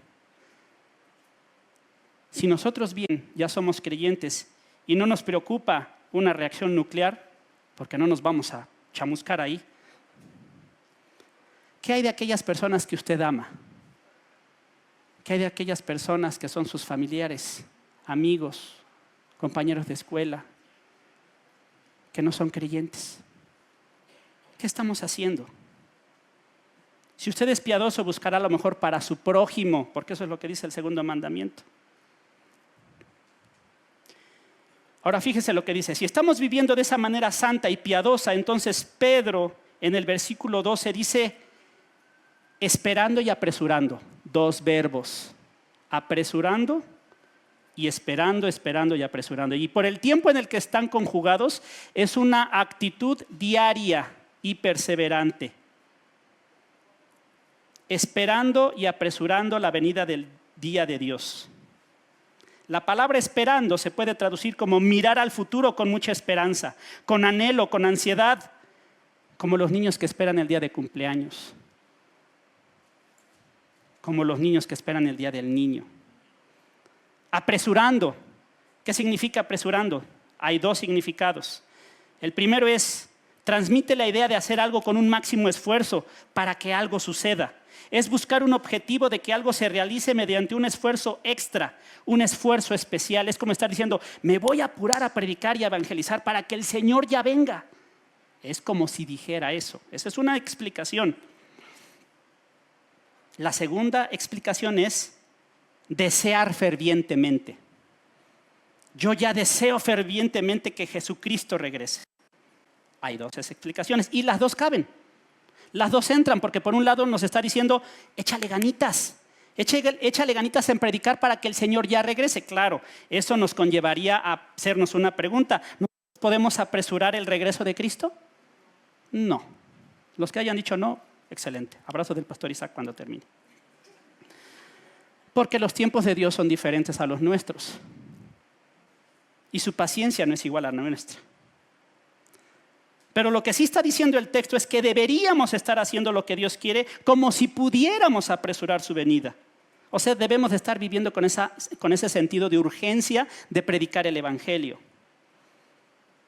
Si nosotros bien ya somos creyentes y no nos preocupa una reacción nuclear, porque no nos vamos a chamuscar ahí, ¿qué hay de aquellas personas que usted ama? ¿Qué hay de aquellas personas que son sus familiares, amigos, compañeros de escuela, que no son creyentes? ¿Qué estamos haciendo? Si usted es piadoso, buscará lo mejor para su prójimo, porque eso es lo que dice el segundo mandamiento. Ahora fíjese lo que dice, si estamos viviendo de esa manera santa y piadosa, entonces Pedro en el versículo 12 dice, esperando y apresurando, dos verbos, apresurando y esperando, esperando y apresurando. Y por el tiempo en el que están conjugados, es una actitud diaria y perseverante. Esperando y apresurando la venida del día de Dios. La palabra esperando se puede traducir como mirar al futuro con mucha esperanza, con anhelo, con ansiedad, como los niños que esperan el día de cumpleaños, como los niños que esperan el día del niño. Apresurando. ¿Qué significa apresurando? Hay dos significados. El primero es, transmite la idea de hacer algo con un máximo esfuerzo para que algo suceda. Es buscar un objetivo de que algo se realice mediante un esfuerzo extra, un esfuerzo especial. Es como estar diciendo, me voy a apurar a predicar y a evangelizar para que el Señor ya venga. Es como si dijera eso. Esa es una explicación. La segunda explicación es desear fervientemente. Yo ya deseo fervientemente que Jesucristo regrese. Hay dos explicaciones y las dos caben. Las dos entran porque por un lado nos está diciendo, échale ganitas en predicar para que el Señor ya regrese. Claro, eso nos conllevaría a hacernos una pregunta. ¿No podemos apresurar el regreso de Cristo? No. Los que hayan dicho no, excelente. Abrazo del pastor Isaac cuando termine. Porque los tiempos de Dios son diferentes a los nuestros. Y su paciencia no es igual a la nuestra. Pero lo que sí está diciendo el texto es que deberíamos estar haciendo lo que Dios quiere como si pudiéramos apresurar su venida. O sea, debemos de estar viviendo con ese sentido de urgencia de predicar el evangelio.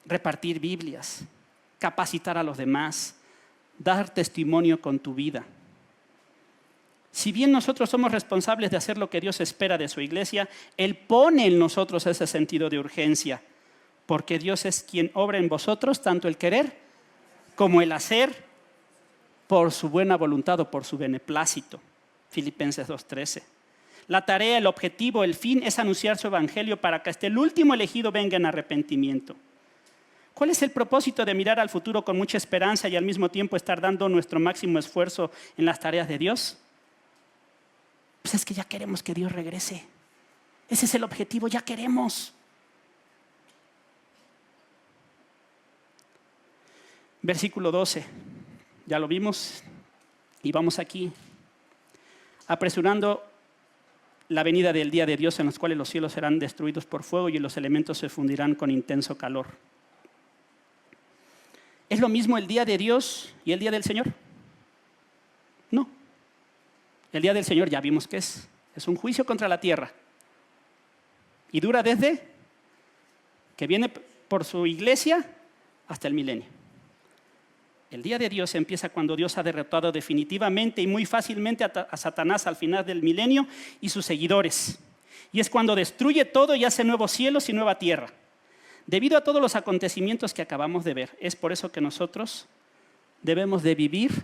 Repartir Biblias, capacitar a los demás, dar testimonio con tu vida. Si bien nosotros somos responsables de hacer lo que Dios espera de su iglesia, Él pone en nosotros ese sentido de urgencia. Porque Dios es quien obra en vosotros tanto el querer como el hacer por su buena voluntad o por su beneplácito. Filipenses 2:13. La tarea, el objetivo, el fin es anunciar su evangelio para que hasta el último elegido venga en arrepentimiento. ¿Cuál es el propósito de mirar al futuro con mucha esperanza y al mismo tiempo estar dando nuestro máximo esfuerzo en las tareas de Dios? Pues es que ya queremos que Dios regrese. Ese es el objetivo, ya queremos. Versículo 12, ya lo vimos y vamos aquí. Apresurando la venida del día de Dios en los cuales los cielos serán destruidos por fuego y los elementos se fundirán con intenso calor. ¿Es lo mismo el día de Dios y el día del Señor? No. El día del Señor ya vimos que es un juicio contra la tierra. Y dura desde que viene por su iglesia hasta el milenio. El día de Dios empieza cuando Dios ha derrotado definitivamente y muy fácilmente a Satanás al final del milenio y sus seguidores. Y es cuando destruye todo y hace nuevos cielos y nueva tierra. Debido a todos los acontecimientos que acabamos de ver, es por eso que nosotros debemos de vivir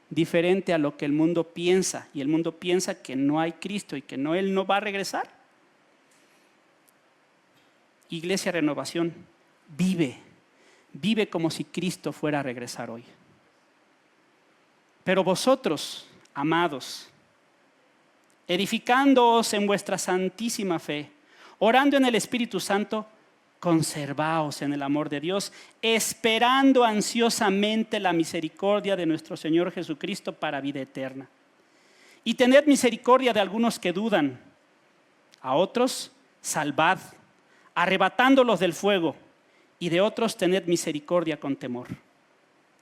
diferente a lo que el mundo piensa. Y el mundo piensa que no hay Cristo y que Él no va a regresar. Iglesia Renovación, vive como si Cristo fuera a regresar hoy. Pero vosotros, amados, edificándoos en vuestra santísima fe, orando en el Espíritu Santo, conservaos en el amor de Dios, esperando ansiosamente la misericordia de nuestro Señor Jesucristo para vida eterna. Y tened misericordia de algunos que dudan, a otros salvad, arrebatándolos del fuego, y de otros tened misericordia con temor,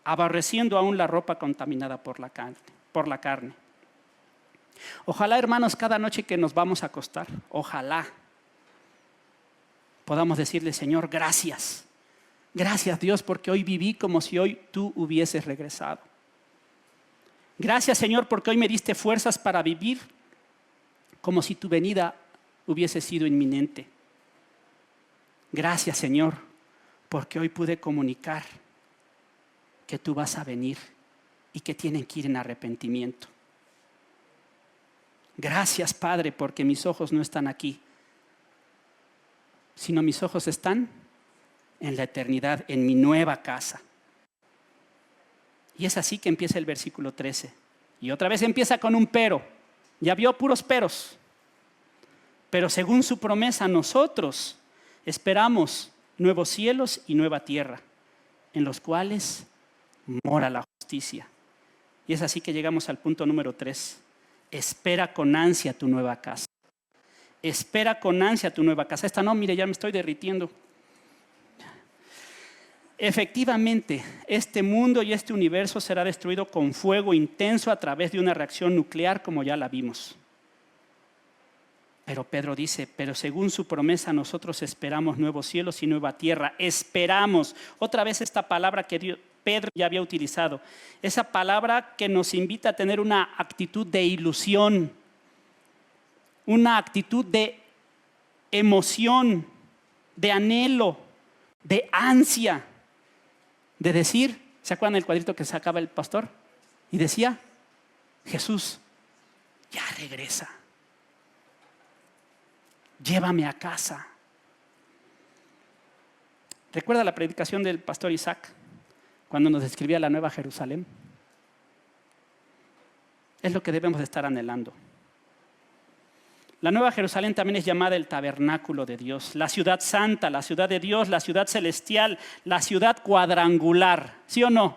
aborreciendo aún la ropa contaminada por la carne. Ojalá, hermanos, cada noche que nos vamos a acostar, ojalá podamos decirle, Señor, gracias. Gracias, Dios, porque hoy viví como si hoy tú hubieses regresado. Gracias, Señor, porque hoy me diste fuerzas para vivir como si tu venida hubiese sido inminente. Gracias, Señor, porque hoy pude comunicar que tú vas a venir y que tienen que ir en arrepentimiento. Gracias, Padre, porque mis ojos no están aquí, sino mis ojos están en la eternidad, en mi nueva casa. Y es así que empieza el versículo 13. Y otra vez empieza con un pero. Ya vio puros peros. Pero según su promesa, nosotros esperamos nuevos cielos y nueva tierra, en los cuales mora la justicia. Y es así que llegamos al punto número 3. Espera con ansia tu nueva casa. Espera con ansia tu nueva casa. Esta no, mire, ya me estoy derritiendo. Efectivamente, este mundo y este universo será destruido con fuego intenso a través de una reacción nuclear, como ya la vimos. Pero Pedro dice, pero según su promesa nosotros esperamos nuevos cielos y nueva tierra. Esperamos. Otra vez esta palabra que Pedro ya había utilizado. Esa palabra que nos invita a tener una actitud de ilusión, una actitud de emoción, de anhelo, de ansia, de decir, ¿se acuerdan del cuadrito que sacaba el pastor? Y decía, Jesús, ya regresa. Llévame a casa. ¿Recuerda la predicación del pastor Isaac cuando nos describía la Nueva Jerusalén? Es lo que debemos de estar anhelando. La Nueva Jerusalén también es llamada el tabernáculo de Dios, la ciudad santa, la ciudad de Dios, la ciudad celestial, la ciudad cuadrangular, ¿sí o no?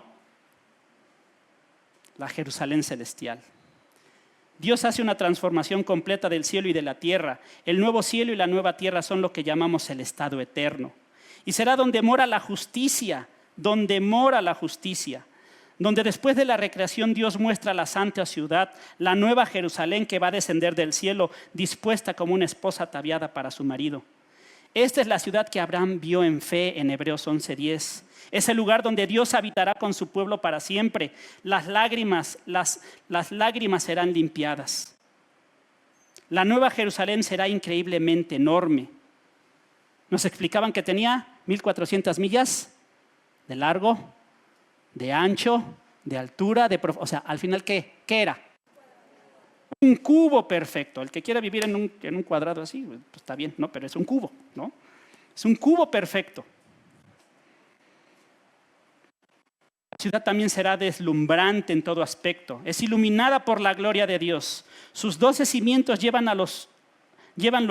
La Jerusalén celestial. Dios hace una transformación completa del cielo y de la tierra. El nuevo cielo y la nueva tierra son lo que llamamos el estado eterno. Y será donde mora la justicia, donde después de la recreación Dios muestra la santa ciudad, la nueva Jerusalén que va a descender del cielo, dispuesta como una esposa ataviada para su marido. Esta es la ciudad que Abraham vio en fe en Hebreos 11:10. Es el lugar donde Dios habitará con su pueblo para siempre. Las lágrimas serán limpiadas. La nueva Jerusalén será increíblemente enorme. Nos explicaban que tenía 1,400 millas de largo, de ancho, de altura, o sea, al final, ¿qué era? Un cubo perfecto. El que quiera vivir en un cuadrado así, pues está bien, ¿no? Pero es un cubo, ¿no? Es un cubo perfecto. La ciudad también será deslumbrante en todo aspecto. Es iluminada por la gloria de Dios. Sus 12 cimientos llevan los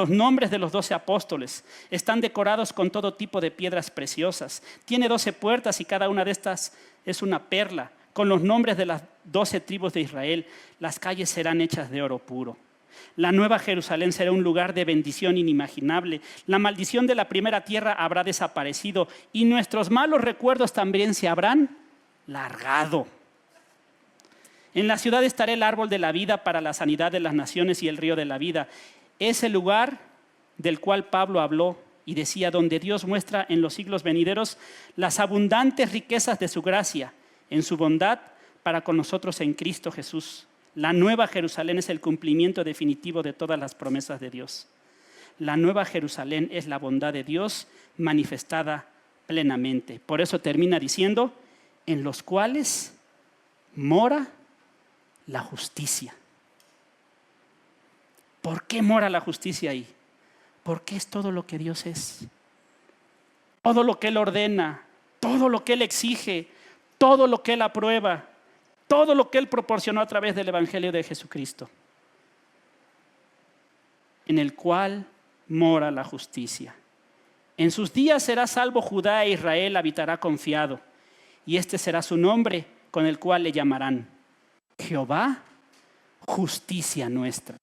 nombres de los 12 apóstoles. Están decorados con todo tipo de piedras preciosas. Tiene 12 puertas y cada una de estas es una perla, con los nombres de las 12 tribus de Israel. Las calles serán hechas de oro puro. La nueva Jerusalén será un lugar de bendición inimaginable. La maldición de la primera tierra habrá desaparecido y nuestros malos recuerdos también se habrán largado. En la ciudad estará el árbol de la vida para la sanidad de las naciones y el río de la vida. Es el lugar del cual Pablo habló y decía, donde Dios muestra en los siglos venideros las abundantes riquezas de su gracia, en su bondad para con nosotros en Cristo Jesús. La nueva Jerusalén es el cumplimiento definitivo de todas las promesas de Dios. La nueva Jerusalén es la bondad de Dios manifestada plenamente. Por eso termina diciendo, en los cuales mora la justicia. ¿Por qué mora la justicia ahí? Porque es todo lo que Dios es. Todo lo que Él ordena, todo lo que Él exige, todo lo que Él aprueba, todo lo que Él proporcionó a través del Evangelio de Jesucristo. En el cual mora la justicia. En sus días será salvo Judá e Israel habitará confiado. Y este será su nombre con el cual le llamarán Jehová, justicia nuestra.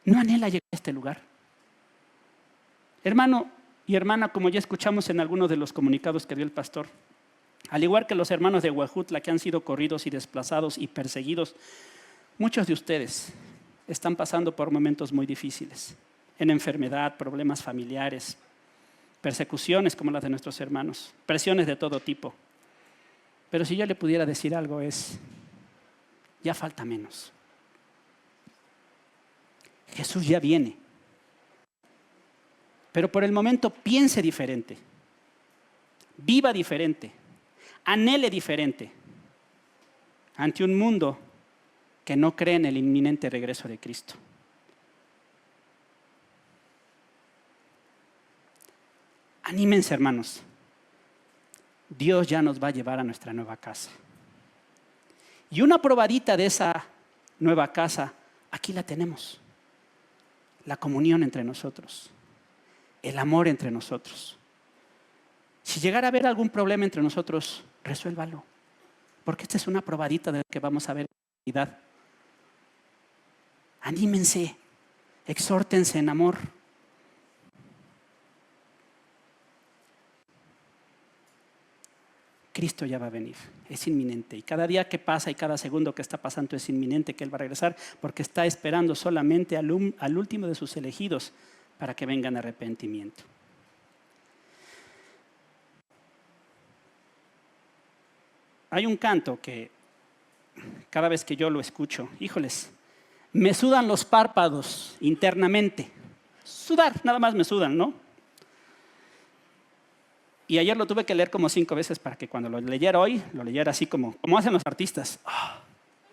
¿No anhela llegar a este lugar? Hermano y hermana, como ya escuchamos en algunos de los comunicados que dio el pastor, al igual que los hermanos de Huejutla que han sido corridos y desplazados y perseguidos, muchos de ustedes están pasando por momentos muy difíciles, en enfermedad, problemas familiares, persecuciones como las de nuestros hermanos, presiones de todo tipo. Pero si yo le pudiera decir algo es, ya falta menos. Jesús ya viene. Pero por el momento piense diferente, viva diferente, anhele diferente ante un mundo que no cree en el inminente regreso de Cristo. Anímense, hermanos. Dios ya nos va a llevar a nuestra nueva casa. Y una probadita de esa nueva casa, aquí la tenemos. la comunión entre nosotros, el amor entre nosotros. Si llegara a haber algún problema entre nosotros, resuélvalo, porque esta es una probadita de lo que vamos a ver en la realidad. Anímense, exhórtense en amor. Cristo ya va a venir, es inminente. Y cada día que pasa y cada segundo que está pasando es inminente que Él va a regresar, porque está esperando solamente al último de sus elegidos para que vengan a arrepentimiento. Hay un canto que cada vez que yo lo escucho, híjoles, me sudan los párpados internamente. Sudar, nada más me sudan, ¿no? Y ayer lo tuve que leer como 5 veces para que cuando lo leyera hoy, lo leyera así como hacen los artistas.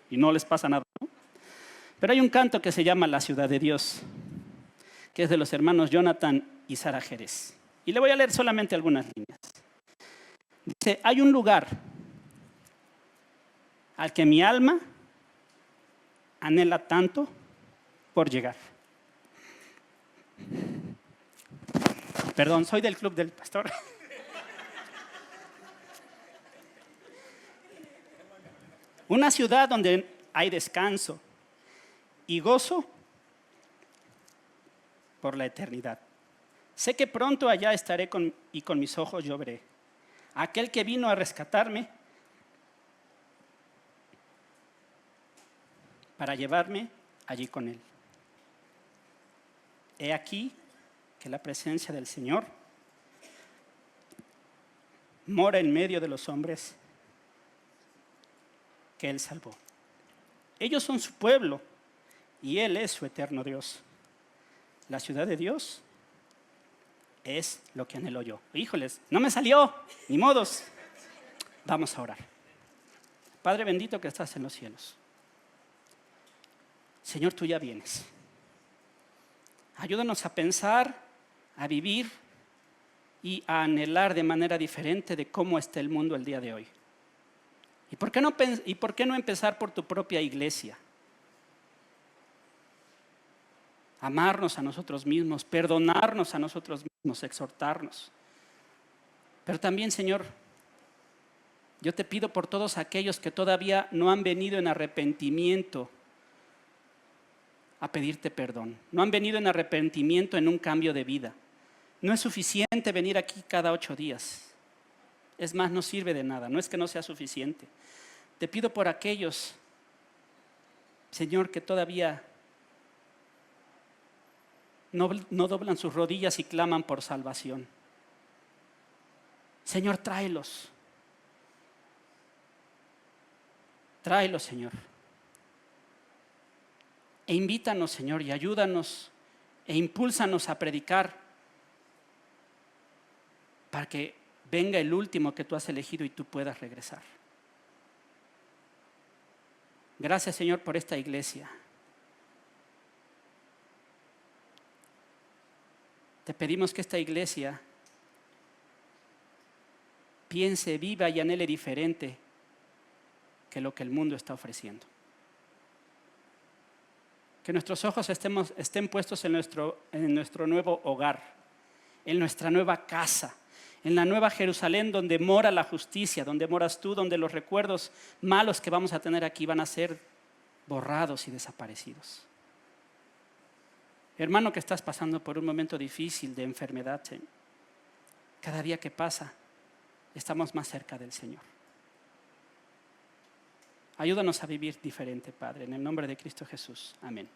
Y no les pasa nada, ¿no? Pero hay un canto que se llama La Ciudad de Dios, que es de los hermanos Jonathan y Sara Jerez. Y le voy a leer solamente algunas líneas. Dice, hay un lugar al que mi alma anhela tanto por llegar. Perdón, soy del club del pastor. Una ciudad donde hay descanso y gozo por la eternidad. Sé que pronto allá estaré y con mis ojos yo veré. Aquel que vino a rescatarme para llevarme allí con Él. He aquí que la presencia del Señor mora en medio de los hombres que Él salvó. Ellos son su pueblo y Él es su eterno Dios. La ciudad de Dios es lo que anhelo yo. Híjoles, no me salió, ni modos. Vamos a orar. Padre bendito que estás en los cielos. Señor, tú ya vienes. Ayúdanos a pensar, a vivir y a anhelar de manera diferente de cómo está el mundo el día de hoy. ¿Y por qué no empezar por tu propia iglesia? Amarnos a nosotros mismos, perdonarnos a nosotros mismos, exhortarnos. Pero también, Señor, yo te pido por todos aquellos que todavía no han venido en arrepentimiento a pedirte perdón. No han venido en arrepentimiento en un cambio de vida. No es suficiente venir aquí cada 8 días. Es más, no sirve de nada. No es que no sea suficiente. Te pido por aquellos, Señor, que todavía no doblan sus rodillas y claman por salvación. Señor, tráelos. Tráelos, Señor. E invítanos, Señor, y ayúdanos e impúlsanos a predicar para que venga el último que tú has elegido y tú puedas regresar. Gracias, Señor, por esta iglesia. Te pedimos que esta iglesia piense, viva y anhele diferente que lo que el mundo está ofreciendo. Que nuestros ojos estén puestos en nuestro nuevo hogar, en nuestra nueva casa, en la nueva Jerusalén donde mora la justicia, donde moras tú, donde los recuerdos malos que vamos a tener aquí van a ser borrados y desaparecidos. Hermano que estás pasando por un momento difícil de enfermedad, cada día que pasa estamos más cerca del Señor. Ayúdanos a vivir diferente, Padre, en el nombre de Cristo Jesús. Amén.